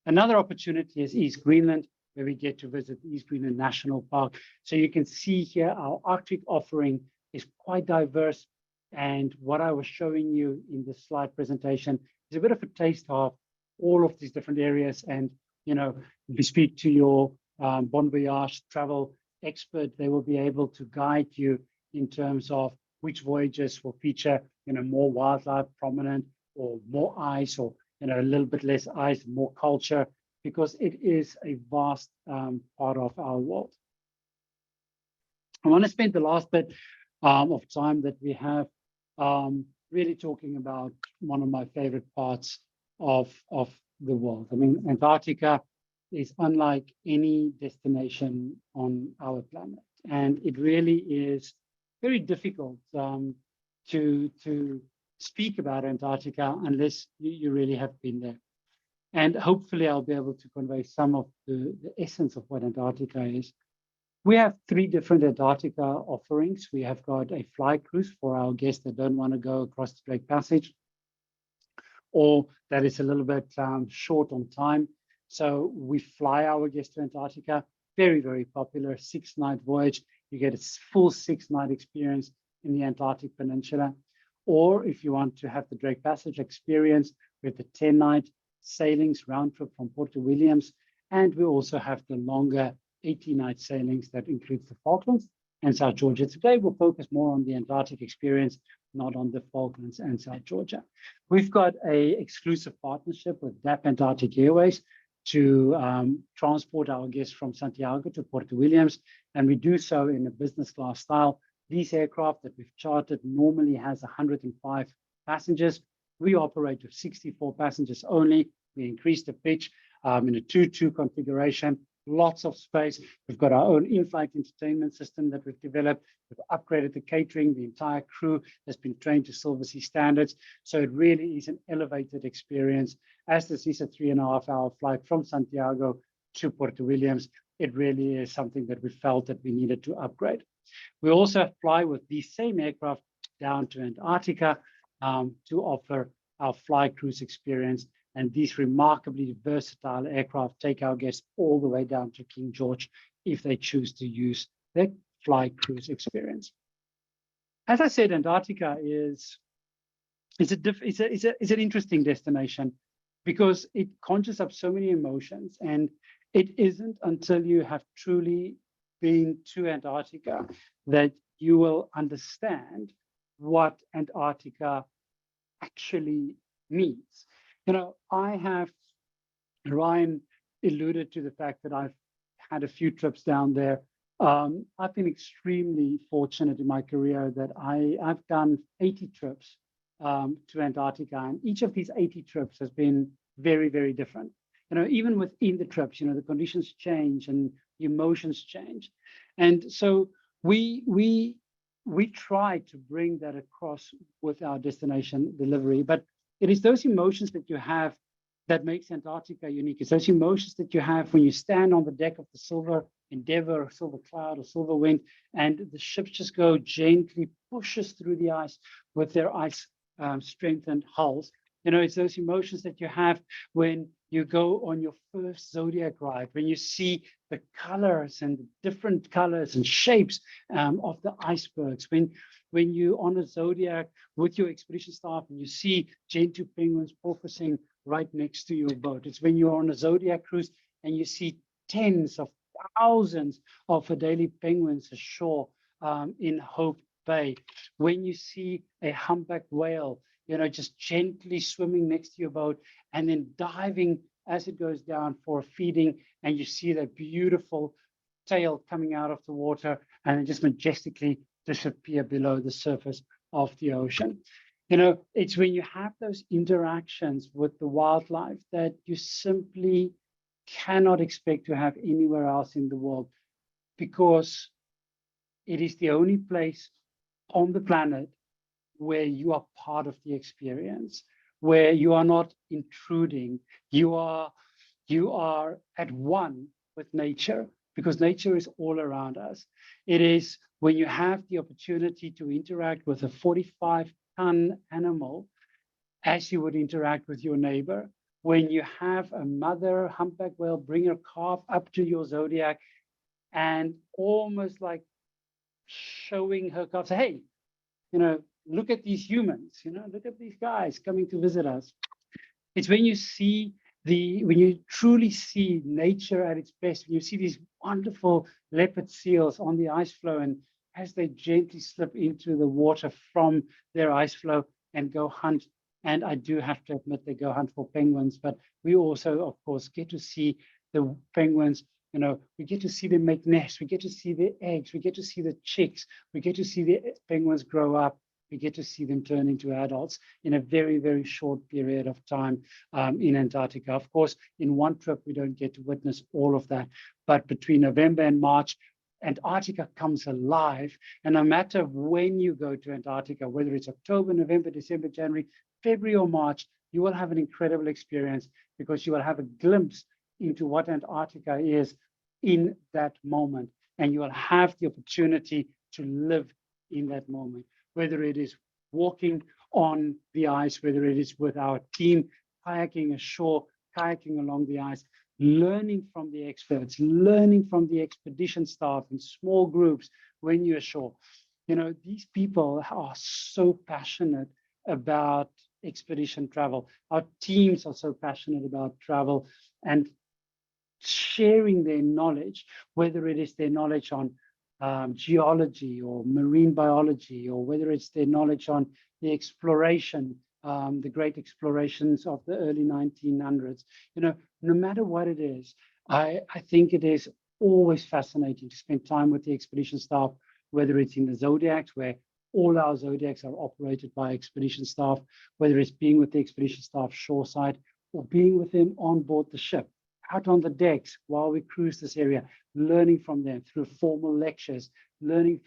Another opportunity is East Greenland, where we get to visit East Greenland National Park. So you can see here our Arctic offering is quite diverse. And what I was showing you in this slide presentation is a bit of a taste of all of these different areas. And, if you speak to your Bon Voyage travel expert, they will be able to guide you in terms of which voyages will feature, more wildlife prominent, or more ice, or a little bit less ice, more culture, because it is a vast part of our world. I want to spend the last bit of time that we have really talking about one of my favorite parts of the world. I mean, Antarctica is unlike any destination on our planet, and it really is very difficult to speak about Antarctica unless you really have been there. And hopefully I'll be able to convey some of the essence of what Antarctica is. We have 3 different Antarctica offerings. We have got a fly cruise for our guests that don't want to go across the Drake Passage, or that is a little bit short on time. So we fly our guests to Antarctica, very, very popular 6-night voyage. You get a full 6-night experience in the Antarctic Peninsula. Or if you want to have the Drake Passage experience with the 10-night sailings round trip from Port Williams. And we also have the longer 18-night sailings that includes the Falklands and South Georgia. Today, we'll focus more on the Antarctic experience, not on the Falklands and South Georgia. We've got an exclusive partnership with DAP Antarctic Airways to transport our guests from Santiago to Port Williams. And we do so in a business class style. These aircraft that we've chartered normally has 105 passengers. We operate with 64 passengers only. We increased the pitch in a 2-2 configuration, lots of space. We've got our own in-flight entertainment system that we've developed. We've upgraded the catering. The entire crew has been trained to Silversea standards. So it really is an elevated experience. As this is a 3.5-hour flight from Santiago to Port Williams, it really is something that we felt that we needed to upgrade. We also fly with these same aircraft down to Antarctica to offer our fly cruise experience. And these remarkably versatile aircraft take our guests all the way down to King George if they choose to use their fly cruise experience. As I said, Antarctica is an interesting destination because it conjures up so many emotions, and it isn't until you have truly been to Antarctica that you will understand what Antarctica actually means. Ryan alluded to the fact that I've had a few trips down there. I've been extremely fortunate in my career that I've done 80 trips to Antarctica, and each of these 80 trips has been very, very different. Even within the trips, the conditions change and the emotions change. And so we try to bring that across with our destination delivery, but it is those emotions that you have that makes Antarctica unique. It's those emotions that you have when you stand on the deck of the Silver Endeavour, or Silver Cloud, or Silver Wind, and the ships just go gently, pushes through the ice with their ice strengthened hulls. It's those emotions that you have when you go on your first Zodiac ride, when you see the colors and the different colors and shapes of the icebergs, when you're on a Zodiac with your expedition staff and you see Gentoo penguins porpoising right next to your boat. It's when you're on a Zodiac cruise and you see tens of thousands of Adelie penguins ashore in Hope Bay. When you see a humpback whale, just gently swimming next to your boat and then diving as it goes down for feeding, and you see that beautiful tail coming out of the water and then just majestically disappear below the surface of the ocean. It's when you have those interactions with the wildlife that you simply cannot expect to have anywhere else in the world, because it is the only place on the planet where you are part of the experience, where you are not intruding. You are at one with nature, because nature is all around us. It is when you have the opportunity to interact with a 45-ton animal as you would interact with your neighbor, when you have a mother humpback whale bring her calf up to your Zodiac and almost like showing her calf, say, hey, look at these humans, look at these guys coming to visit us. It's when when you truly see nature at its best, when you see these wonderful leopard seals on the ice floe, and as they gently slip into the water from their ice floe and go hunt. And I do have to admit, they go hunt for penguins, but we also, of course, get to see the penguins. We get to see them make nests. We get to see their eggs. We get to see the chicks. We get to see the penguins grow up. We get to see them turn into adults in a very, very short period of time in Antarctica. Of course, in one trip, we don't get to witness all of that. But between November and March, Antarctica comes alive. And no matter when you go to Antarctica, whether it's October, November, December, January, February, or March, you will have an incredible experience, because you will have a glimpse into what Antarctica is in that moment. And you will have the opportunity to live in that moment, whether it is walking on the ice, whether it is with our team, kayaking ashore, kayaking along the ice, learning from the experts, learning from the expedition staff in small groups when you're ashore. These people are so passionate about expedition travel. Our teams are so passionate about travel and sharing their knowledge, whether it is their knowledge on geology or marine biology, or whether it's their knowledge on the exploration, the great explorations of the early 1900s. No matter what it is, I think it is always fascinating to spend time with the expedition staff, whether it's in the Zodiacs, where all our Zodiacs are operated by expedition staff, whether it's being with the expedition staff shoreside, or being with them on board the ship, out on the decks while we cruise this area, learning from them through formal lectures, learning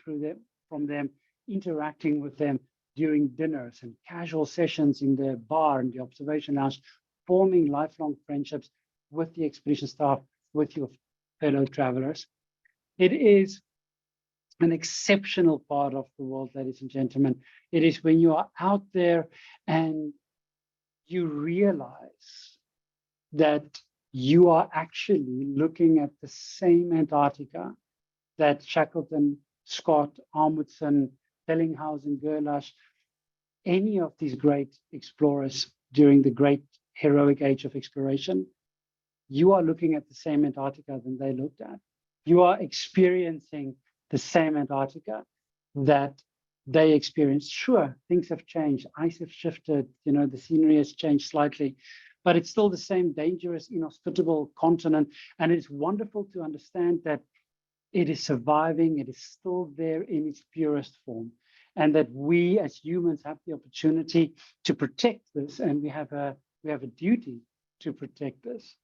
from them, interacting with them during dinners and casual sessions in the bar and the observation lounge, forming lifelong friendships with the expedition staff, with your fellow travelers. It is an exceptional part of the world, ladies and gentlemen. It is when you are out there and you realize that you are actually looking at the same Antarctica that Shackleton, Scott, Amundsen, Bellinghausen, Gerlach, any of these great explorers during the great heroic age of exploration, you are looking at the same Antarctica than they looked at. You are experiencing the same Antarctica that they experienced. Sure, things have changed. Ice have shifted. The scenery has changed slightly, but it's still the same dangerous, inhospitable continent. And it's wonderful to understand that it is surviving. It is still there in its purest form. And that we as humans have the opportunity to protect this. And we have a duty to protect this.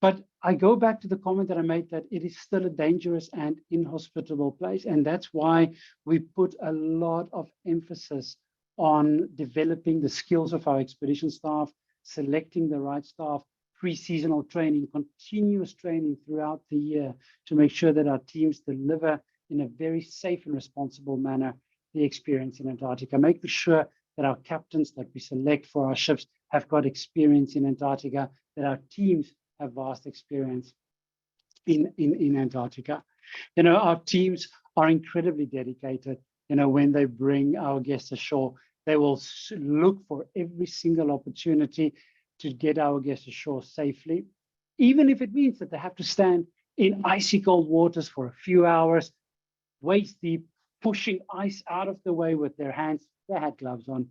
But I go back to the comment that I made that it is still a dangerous and inhospitable place. And that's why we put a lot of emphasis on developing the skills of our expedition staff, selecting the right staff, pre-seasonal training, continuous training throughout the year to make sure that our teams deliver in a very safe and responsible manner the experience in Antarctica, making sure that our captains that we select for our ships have got experience in Antarctica, that our teams have vast experience in Antarctica. Our teams are incredibly dedicated. When they bring our guests ashore, they will look for every single opportunity to get our guests ashore safely, even if it means that they have to stand in icy cold waters for a few hours, waist deep, pushing ice out of the way with their hands. They had gloves on,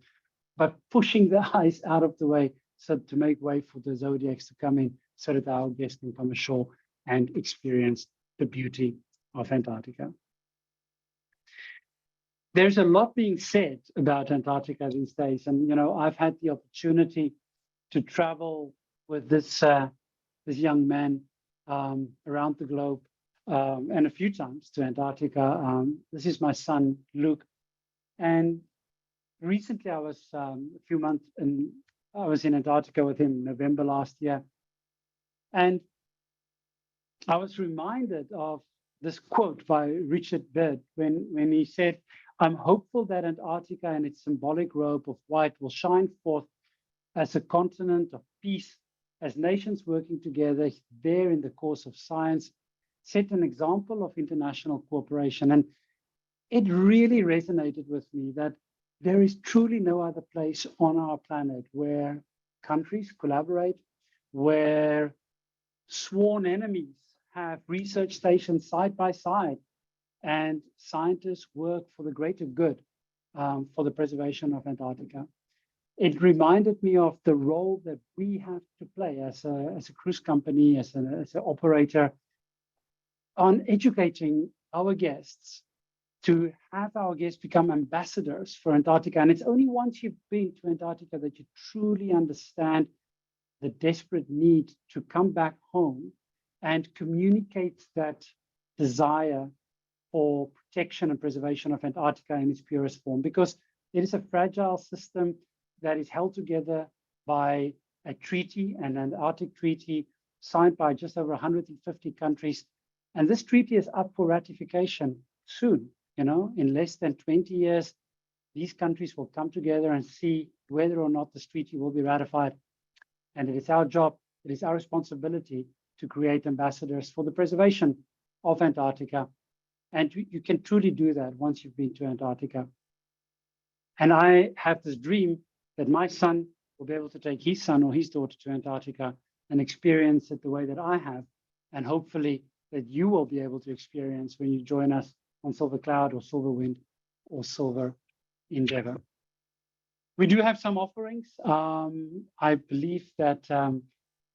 but pushing the ice out of the way so to make way for the Zodiacs to come in so that our guests can come ashore and experience the beauty of Antarctica. There's a lot being said about Antarctica these days. And, I've had the opportunity to travel with this young man around the globe and a few times to Antarctica. This is my son, Luke. And recently I was a few months and I was in Antarctica with him in November last year. And I was reminded of this quote by Richard Byrd when he said, "I'm hopeful that Antarctica and its symbolic robe of white will shine forth as a continent of peace, as nations working together there in the course of science, set an example of international cooperation." And it really resonated with me that there is truly no other place on our planet where countries collaborate, where sworn enemies have research stations side by side, and scientists work for the greater good for the preservation of Antarctica. It reminded me of the role that we have to play as a cruise company, as an operator, on educating our guests to have our guests become ambassadors for Antarctica. And it's only once you've been to Antarctica that you truly understand the desperate need to come back home and communicate that desire for protection and preservation of Antarctica in its purest form, because it is a fragile system that is held together by a treaty, an Antarctic treaty signed by just over 150 countries. And this treaty is up for ratification soon. In less than 20 years, these countries will come together and see whether or not this treaty will be ratified. And it is our job, it is our responsibility to create ambassadors for the preservation of Antarctica. And you can truly do that once you've been to Antarctica. And I have this dream that my son will be able to take his son or his daughter to Antarctica and experience it the way that I have. And hopefully that you will be able to experience when you join us on Silver Cloud or Silver Wind or Silver Endeavour. We do have some offerings. I believe that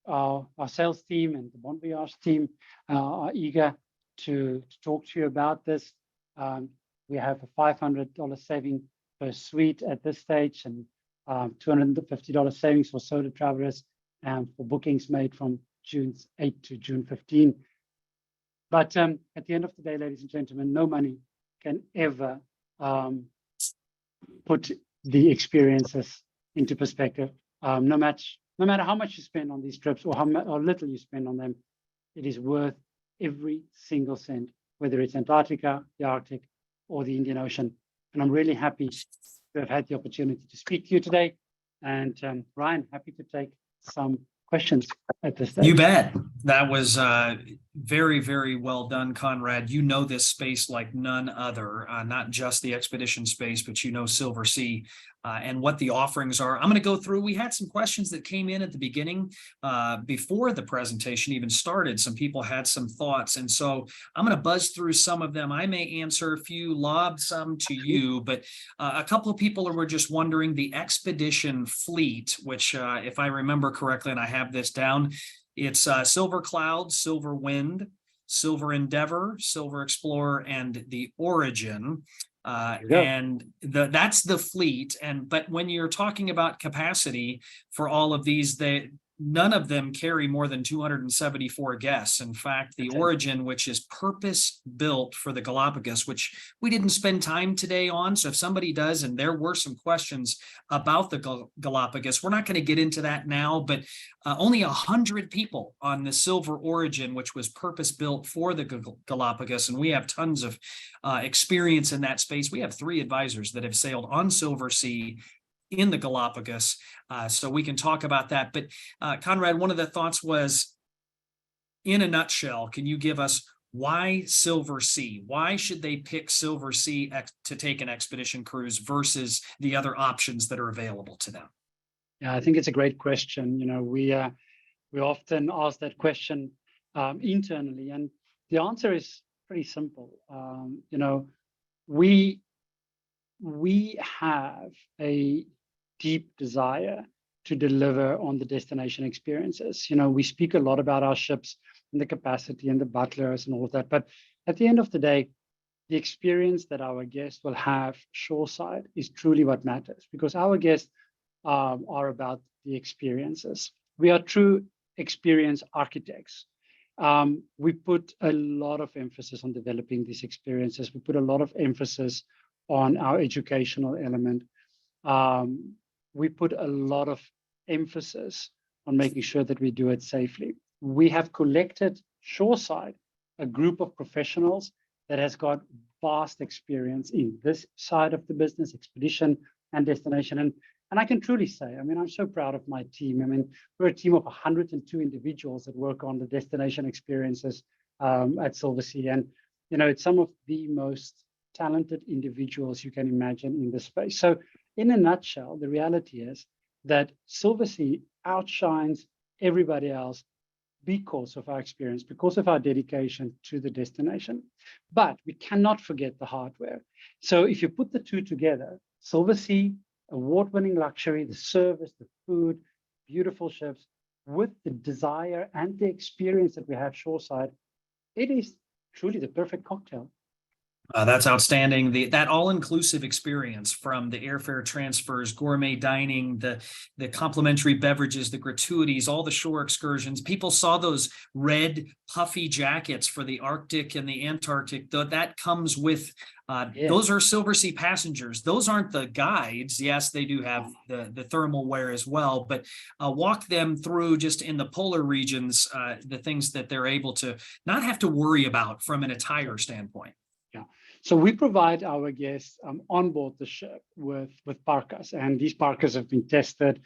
our sales team and the Bon Voyage team are eager to talk to you about this. We have a $500 saving per suite at this stage, and $250 savings for solo travelers for bookings made from June 8 to June 15. But at the end of the day, ladies and gentlemen, no money can ever put the experiences into perspective. No matter how much you spend on these trips or how little you spend on them, it is worth every single cent, whether it's Antarctica, the Arctic, or the Indian Ocean. And I'm really happy to have had the opportunity to speak to you today. And Ryan, happy to take some questions at this stage. You bet. That was very, very well done, Conrad. You know this space like none other, not just the expedition space, but you know Silversea and what the offerings are. I'm going to go through. We had some questions that came in at the beginning before the presentation even started. Some people had some thoughts. And so I'm going to buzz through some of them. I may answer a few, lob some to you, but a couple of people were just wondering the expedition fleet, which if I remember correctly, and I have this down, it's Silver Cloud, Silver Wind, Silver Endeavor, Silver Explorer, and the Origin. And that's the fleet. But when you're talking about capacity for all of these, none of them carry more than 274 guests. In fact, the Origin, which is purpose built for the Galapagos, which we didn't spend time today on. So if somebody does, and there were some questions about the Galapagos, we're not going to get into that now, but only 100 people on the Silver Origin, which was purpose built for the Galapagos. And we have tons of experience in that space. We have 3 advisors that have sailed on Silversea in the Galapagos. So we can talk about that. But Conrad, one of the thoughts was, in a nutshell, can you give us why Silversea? Why should they pick Silversea to take an expedition cruise versus the other options that are available to them? Yeah, I think it's a great question. We often ask that question internally, and the answer is pretty simple. We have a deep desire to deliver on the destination experiences. We speak a lot about our ships and the capacity and the butlers and all of that, but at the end of the day, the experience that our guests will have shoreside is truly what matters, because our guests are about the experiences. We are true experience architects. We put a lot of emphasis on developing these experiences. We put a lot of emphasis on our educational element. We put a lot of emphasis on making sure that we do it safely. We have collected shoreside a group of professionals that has got vast experience in this side of the business, expedition and destination. And I can truly say, I'm so proud of my team. We're a team of 102 individuals that work on the destination experiences at Silversea. And, it's some of the most talented individuals you can imagine in this space. So in a nutshell, the reality is that Silversea outshines everybody else because of our experience, because of our dedication to the destination. But we cannot forget the hardware. So if you put the two together, Silversea, award-winning luxury, the service, the food, beautiful ships, with the desire and the experience that we have shoreside, it is truly the perfect cocktail. That's outstanding. That all-inclusive experience, from the airfare transfers, gourmet dining, the complimentary beverages, the gratuities, all the shore excursions. People saw those red puffy jackets for the Arctic and the Antarctic. That comes with those are Silversea passengers. Those aren't the guides. Yes, they do have the thermal wear as well, but walk them through, just in the polar regions, the things that they're able to not have to worry about from an attire standpoint. Yeah. So we provide our guests on board the ship with parkas, and these parkas have been tested.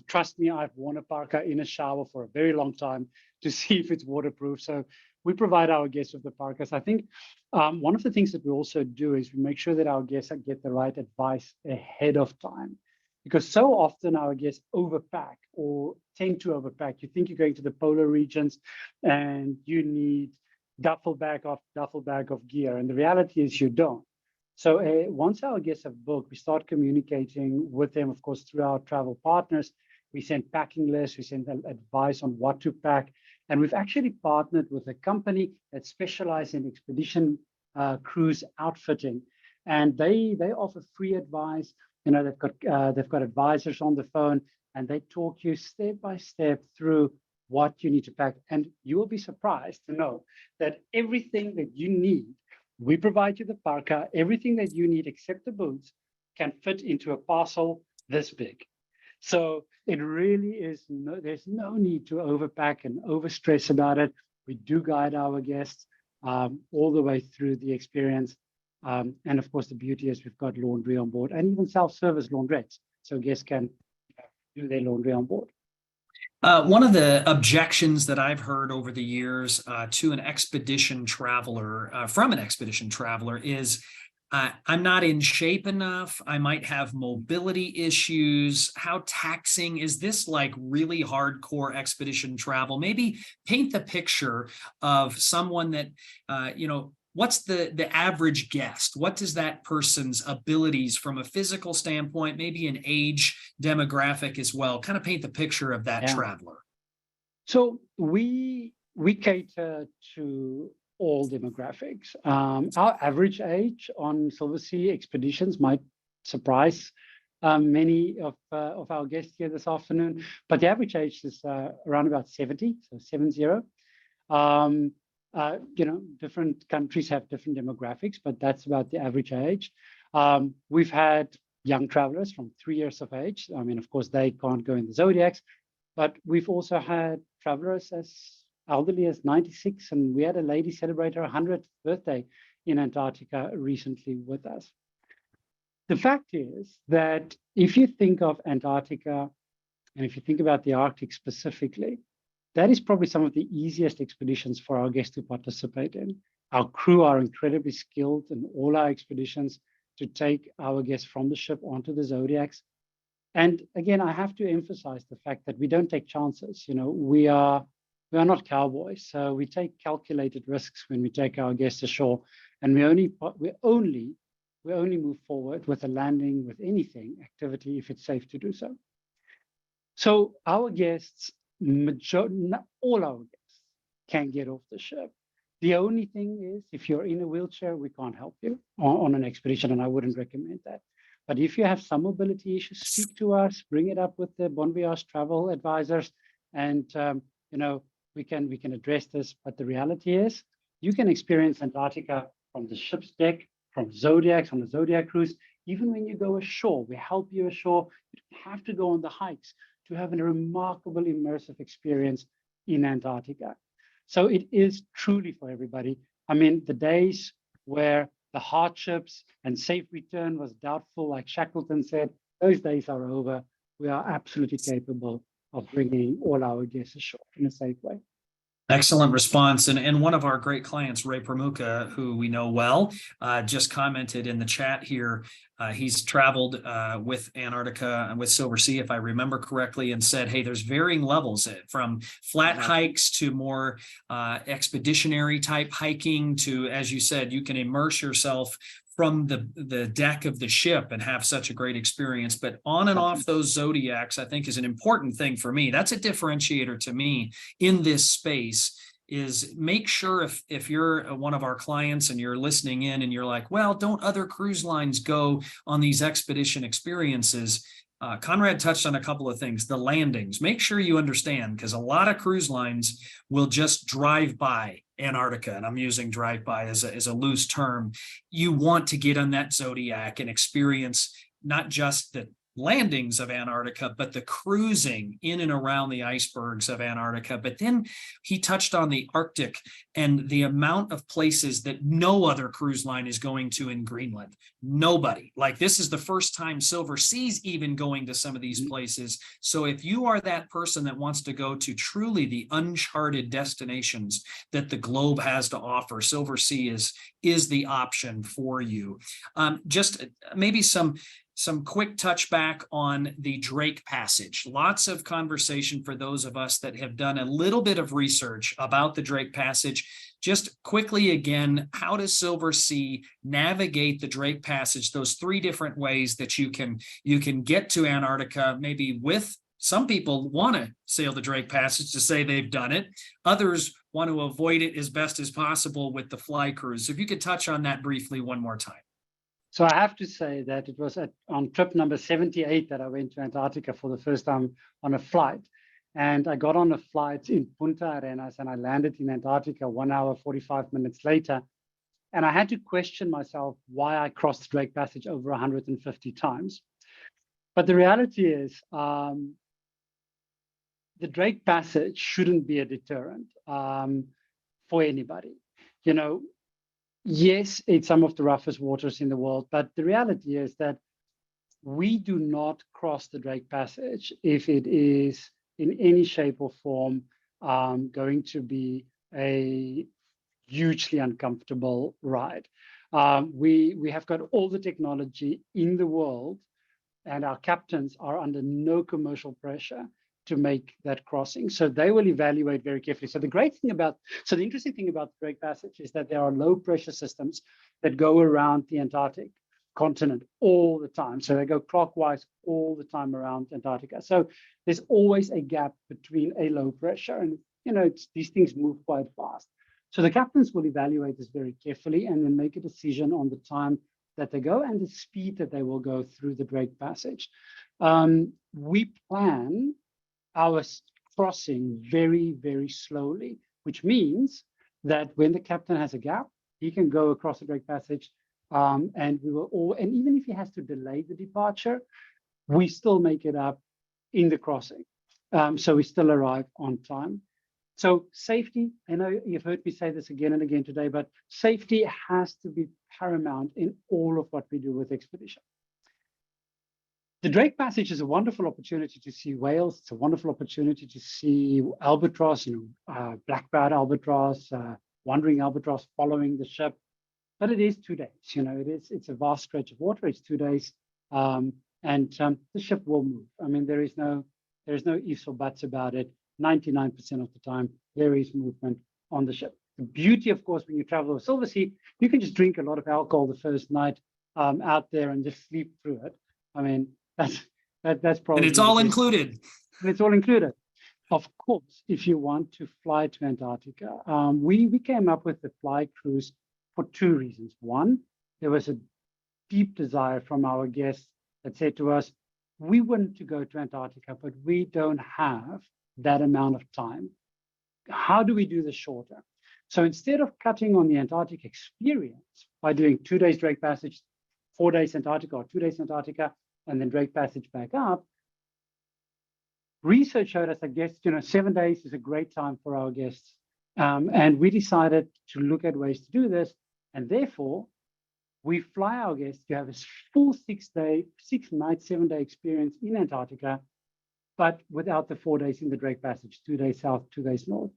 Trust me, I've worn a parka in a shower for a very long time to see if it's waterproof. So we provide our guests with the parkas. I think one of the things that we also do is we make sure that our guests get the right advice ahead of time, because so often our guests overpack or tend to overpack. You think you're going to the polar regions and you need duffel bag of gear, and the reality is you don't. So once our guests have booked, we start communicating with them, of course, through our travel partners. We send packing lists, we send them advice on what to pack, and we've actually partnered with a company that specializes in expedition cruise outfitting, and they offer free advice. They've got advisors on the phone, and they talk you step by step through what you need to pack. And you will be surprised to know that everything that you need, we provide you the parka, everything that you need except the boots can fit into a parcel this big. So it really is, there's no need to overpack and overstress about it. We do guide our guests all the way through the experience. And of course, the beauty is we've got laundry on board and even self-service laundrettes, so guests can do their laundry on board. One of the objections that I've heard over the years to an expedition traveler, from an expedition traveler, is I'm not in shape enough. I might have mobility issues. How taxing is this? Like really hardcore expedition travel? Maybe paint the picture of someone that, what's the average guest? What does that person's abilities from a physical standpoint, maybe an age demographic as well? Kind of paint the picture of that traveler. So we cater to all demographics. Our average age on Silversea expeditions might surprise many of our guests here this afternoon, but the average age is around about 70, so 70. Different countries have different demographics, but that's about the average age. We've had young travelers from 3 years of age. I mean, of course, they can't go in the Zodiacs, but we've also had travelers as elderly as 96, and we had a lady celebrate her 100th birthday in Antarctica recently with us. The fact is that if you think of Antarctica, and if you think about the Arctic specifically, that is probably some of the easiest expeditions for our guests to participate in. Our crew are incredibly skilled in all our expeditions to take our guests from the ship onto the Zodiacs. And again, I have to emphasize the fact that we don't take chances. We are not cowboys, so we take calculated risks when we take our guests ashore, and we only move forward with a landing, with anything activity, if it's safe to do so. So our guests, all our guests, can get off the ship. The only thing is, if you're in a wheelchair, we can't help you on an expedition, and I wouldn't recommend that. But if you have some mobility issues, speak to us, bring it up with the Bon Voyage travel advisors, and we can address this. But the reality is, you can experience Antarctica from the ship's deck, from Zodiacs, on the Zodiac cruise. Even when you go ashore, we help you ashore. You don't have to go on the hikes to have a remarkable immersive experience in Antarctica. So it is truly for everybody. I mean, the days where the hardships and safe return was doubtful, like Shackleton said, those days are over. We are absolutely capable of bringing all our guests ashore in a safe way. Excellent response. And one of our great clients, Ray Pramuka, who we know well, just commented in the chat here. He's traveled with Antarctica and with Silversea, if I remember correctly, and said, hey, there's varying levels from flat hikes to more expeditionary type hiking to, as you said, you can immerse yourself from the deck of the ship and have such a great experience. But on and off those Zodiacs, I think, is an important thing for me. That's a differentiator to me in this space, is make sure if you're one of our clients and you're listening in and you're like, well, don't other cruise lines go on these expedition experiences? Conrad touched on a couple of things. The landings, make sure you understand, because a lot of cruise lines will just drive by Antarctica, and I'm using drive by as a loose term. You want to get on that Zodiac and experience not just the landings of Antarctica, but the cruising in and around the icebergs of Antarctica. But then he touched on the Arctic and the amount of places that no other cruise line is going to in Greenland. Nobody. Like, this is the first time Silversea's even going to some of these places. So if you are that person that wants to go to truly the uncharted destinations that the globe has to offer, Silversea is the option for you. Just maybe some quick touchback on the Drake Passage. Lots of conversation for those of us that have done a little bit of research about the Drake Passage. Just quickly again, how does Silversea navigate the Drake Passage? Those three different ways that you can get to Antarctica, maybe with some people want to sail the Drake Passage to say they've done it. Others want to avoid it as best as possible with the fly cruise. So if you could touch on that briefly one more time. So I have to say that it was on trip number 78 that I went to Antarctica for the first time on a flight. And I got on a flight in Punta Arenas and I landed in Antarctica 1 hour, 45 minutes later. And I had to question myself why I crossed the Drake Passage over 150 times. But the reality is, the Drake Passage shouldn't be a deterrent. for anybody. You know, yes, it's some of the roughest waters in the world, but the reality is that we do not cross the Drake Passage if it is in any shape or form going to be a hugely uncomfortable ride. We have got all the technology in the world, and our captains are under no commercial pressure to make that crossing. So they will evaluate very carefully. So the interesting thing about the Drake Passage is that there are low pressure systems that go around the Antarctic continent all the time. So they go clockwise all the time around Antarctica. So there's always a gap between a low pressure and, these things move quite fast. So the captains will evaluate this very carefully and then make a decision on the time that they go and the speed that they will go through the Drake Passage. We plan our crossing very, very slowly, which means that when the captain has a gap, he can go across the Drake Passage, and even if he has to delay the departure, we still make it up in the crossing. So we still arrive on time. So safety, I know you've heard me say this again and again today, but safety has to be paramount in all of what we do with expedition. The Drake Passage is a wonderful opportunity to see whales. It's a wonderful opportunity to see albatross, black-browed albatross, wandering albatross following the ship. But it is 2 days. It's a vast stretch of water. It's 2 days, and the ship will move. I mean, there is no ifs or buts about it. 99% of the time, there is movement on the ship. The beauty, of course, when you travel with Silversea, you can just drink a lot of alcohol the first night out there and just sleep through it. I mean, that's probably. And it's all included. It's all included. Of course, if you want to fly to Antarctica, we came up with the fly cruise for 2 reasons. One, there was a deep desire from our guests that said to us, we want to go to Antarctica, but we don't have that amount of time. How do we do this shorter? So instead of cutting on the Antarctic experience by doing 2 days Drake Passage, 4 days Antarctica, or 2 days Antarctica, and then Drake Passage back up, research showed us that 7 days is a great time for our guests. And we decided to look at ways to do this. And therefore, we fly our guests to have a full 6 night, 7 day experience in Antarctica, but without the 4 days in the Drake Passage, 2 days south, 2 days north.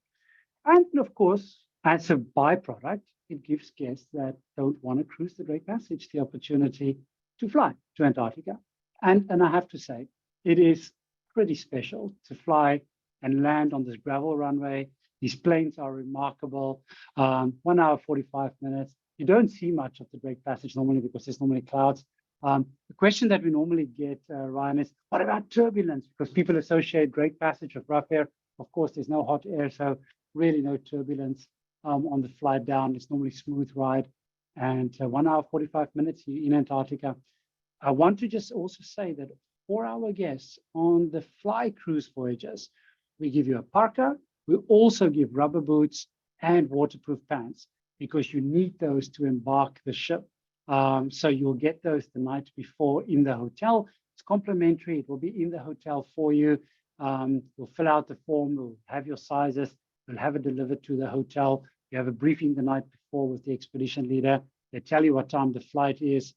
And of course, as a byproduct, it gives guests that don't want to cruise the Drake Passage the opportunity to fly to Antarctica. And I have to say, it is pretty special to fly and land on this gravel runway. These planes are remarkable. 1 hour, 45 minutes. You don't see much of the Drake Passage normally because there's normally clouds. The question that we normally get, Ryan, is what about turbulence? Because people associate Drake Passage with rough air. Of course, there's no hot air, so really no turbulence on the flight down. It's normally smooth ride. And 1 hour, 45 minutes in Antarctica. I want to just also say that for our guests on the fly cruise voyages, we give you a parka. We also give rubber boots and waterproof pants because you need those to embark the ship. So you'll get those the night before in the hotel. It's complimentary. It will be in the hotel for you. You'll fill out the form. We'll have your sizes. We'll have it delivered to the hotel. You have a briefing the night before with the expedition leader. They tell you what time the flight is.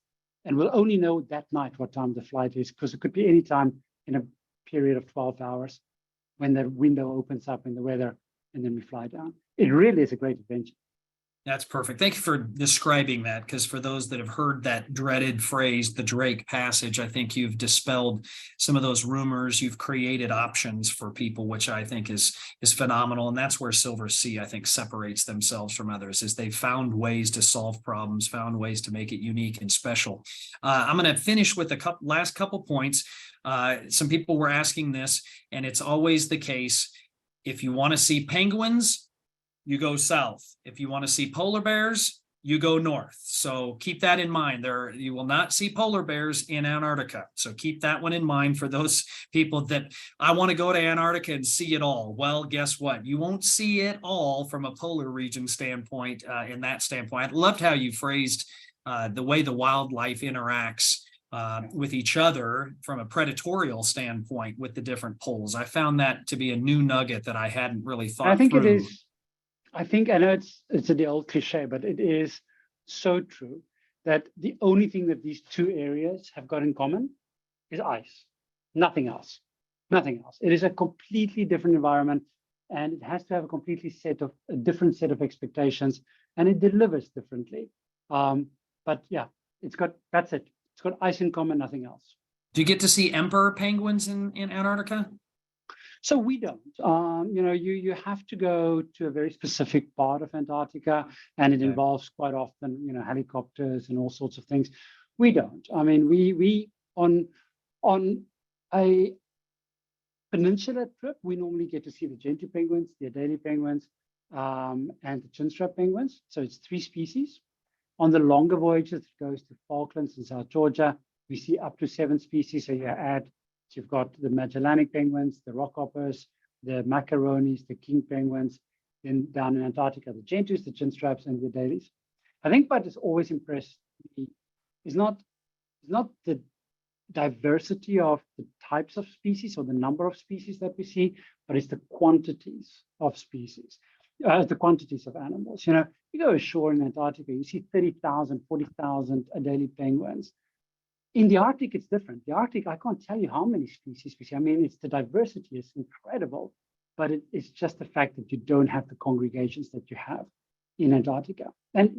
And we'll only know that night what time the flight is because it could be any time in a period of 12 hours when the window opens up in the weather and then we fly down. It really is a great adventure. That's perfect. Thank you for describing that, because for those that have heard that dreaded phrase, the Drake Passage, I think you've dispelled some of those rumors. You've created options for people, which I think is phenomenal. And that's where Silversea, I think, separates themselves from others, is they've found ways to solve problems, found ways to make it unique and special. I'm going to finish with the last couple points. Some people were asking this, and it's always the case. If you want to see penguins, you go south. If you want to see polar bears, you go north. So keep that in mind. You will not see polar bears in Antarctica. So keep that one in mind for those people that I want to go to Antarctica and see it all. Well, guess what? You won't see it all from a polar region standpoint. In that standpoint, I loved how you phrased the way the wildlife interacts with each other from a predatorial standpoint with the different poles. I found that to be a new nugget that I hadn't really thought through. I think it is. I think, I know it's the old cliche, but it is so true that the only thing that these two areas have got in common is ice, nothing else, nothing else. It is a completely different environment, and it has to have a different set of expectations, and it delivers differently. But yeah, that's it. It's got ice in common, nothing else. Do you get to see emperor penguins in Antarctica? So we don't. You have to go to a very specific part of Antarctica, and it Okay. involves quite often, helicopters and all sorts of things. We don't. I mean, we on a peninsula trip, we normally get to see the gentoo penguins, the Adelie penguins, and the chinstrap penguins. So it's 3 species. On the longer voyages, it goes to Falklands and South Georgia. We see up to 7 species. So you've got the Magellanic penguins, the rockhoppers, the macaronis, the king penguins. Then down in Antarctica, the gentoos, the chinstraps, and the Adelies. I think what has always impressed me is not the diversity of the types of species or the number of species that we see, but it's the quantities of species, the quantities of animals. You go ashore in Antarctica, you see 30,000, 40,000 Adelie penguins. In the Arctic, it's different. The Arctic, I can't tell you how many species we see. I mean, it's the diversity is incredible, but it's just the fact that you don't have the congregations that you have in Antarctica. And,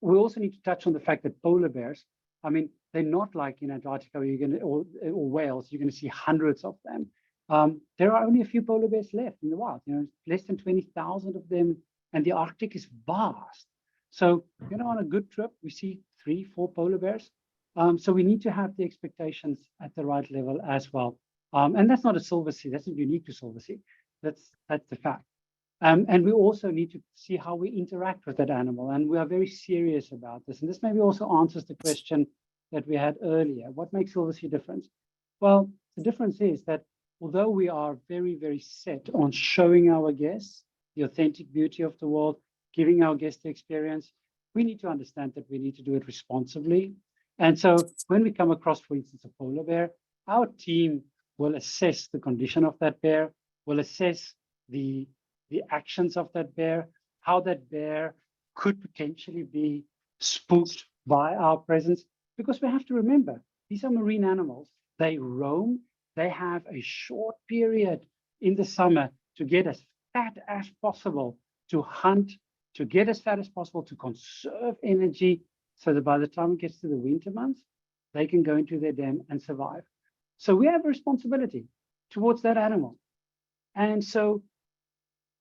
we also need to touch on the fact that polar bears, I mean, they're not like in Antarctica where you're going to, or whales, you're going to see hundreds of them. There are only a few polar bears left in the wild, less than 20,000 of them, and the Arctic is vast. So, on a good trip, we see 3, 4 polar bears. So we need to have the expectations at the right level as well. And that's not a Silversea, that's not unique to Silversea. That's the fact. And we also need to see how we interact with that animal. And we are very serious about this. And this maybe also answers the question that we had earlier. What makes Silversea different? Well, the difference is that although we are very, very set on showing our guests the authentic beauty of the world, giving our guests the experience, we need to understand that we need to do it responsibly. And so when we come across, for instance, a polar bear, our team will assess the condition of that bear, will assess the actions of that bear, how that bear could potentially be spooked by our presence. Because we have to remember, these are marine animals. They roam. They have a short period in the summer to get as fat as possible, to hunt, to get as fat as possible, to conserve energy, so that by the time it gets to the winter months, they can go into their den and survive. So we have a responsibility towards that animal. And so,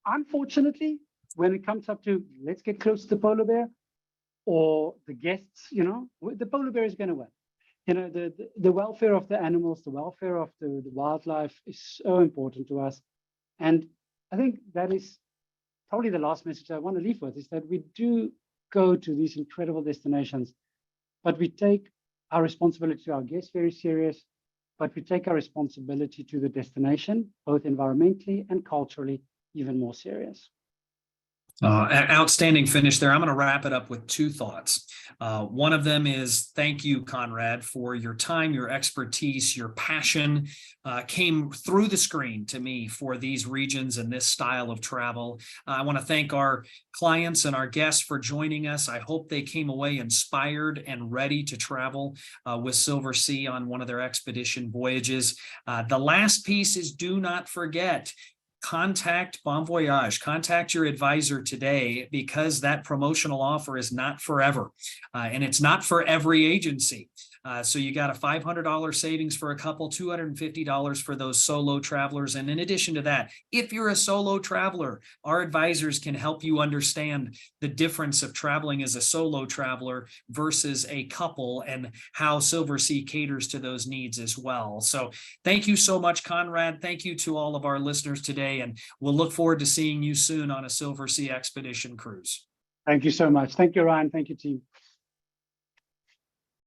unfortunately, when it comes up to let's get close to the polar bear or the guests, the polar bear is going to win. The welfare of the animals, the welfare of the wildlife is so important to us. And I think that is probably the last message I want to leave with, is that we do go to these incredible destinations, but we take our responsibility to our guests very serious, but we take our responsibility to the destination, both environmentally and culturally, even more serious. Outstanding finish there. I'm going to wrap it up with 2 thoughts. One of them is thank you, Conrad, for your time, your expertise, your passion came through the screen to me for these regions and this style of travel. I want to thank our clients and our guests for joining us. I hope they came away inspired and ready to travel with Silversea on one of their expedition voyages. The last piece is do not forget, contact Bon Voyage, contact your advisor today, because that promotional offer is not forever and it's not for every agency. So you got a $500 savings for a couple, $250 for those solo travelers. And in addition to that, if you're a solo traveler, our advisors can help you understand the difference of traveling as a solo traveler versus a couple and how Silversea caters to those needs as well. So thank you so much, Conrad. Thank you to all of our listeners today. And we'll look forward to seeing you soon on a Silversea expedition cruise. Thank you so much. Thank you, Ryan. Thank you, team.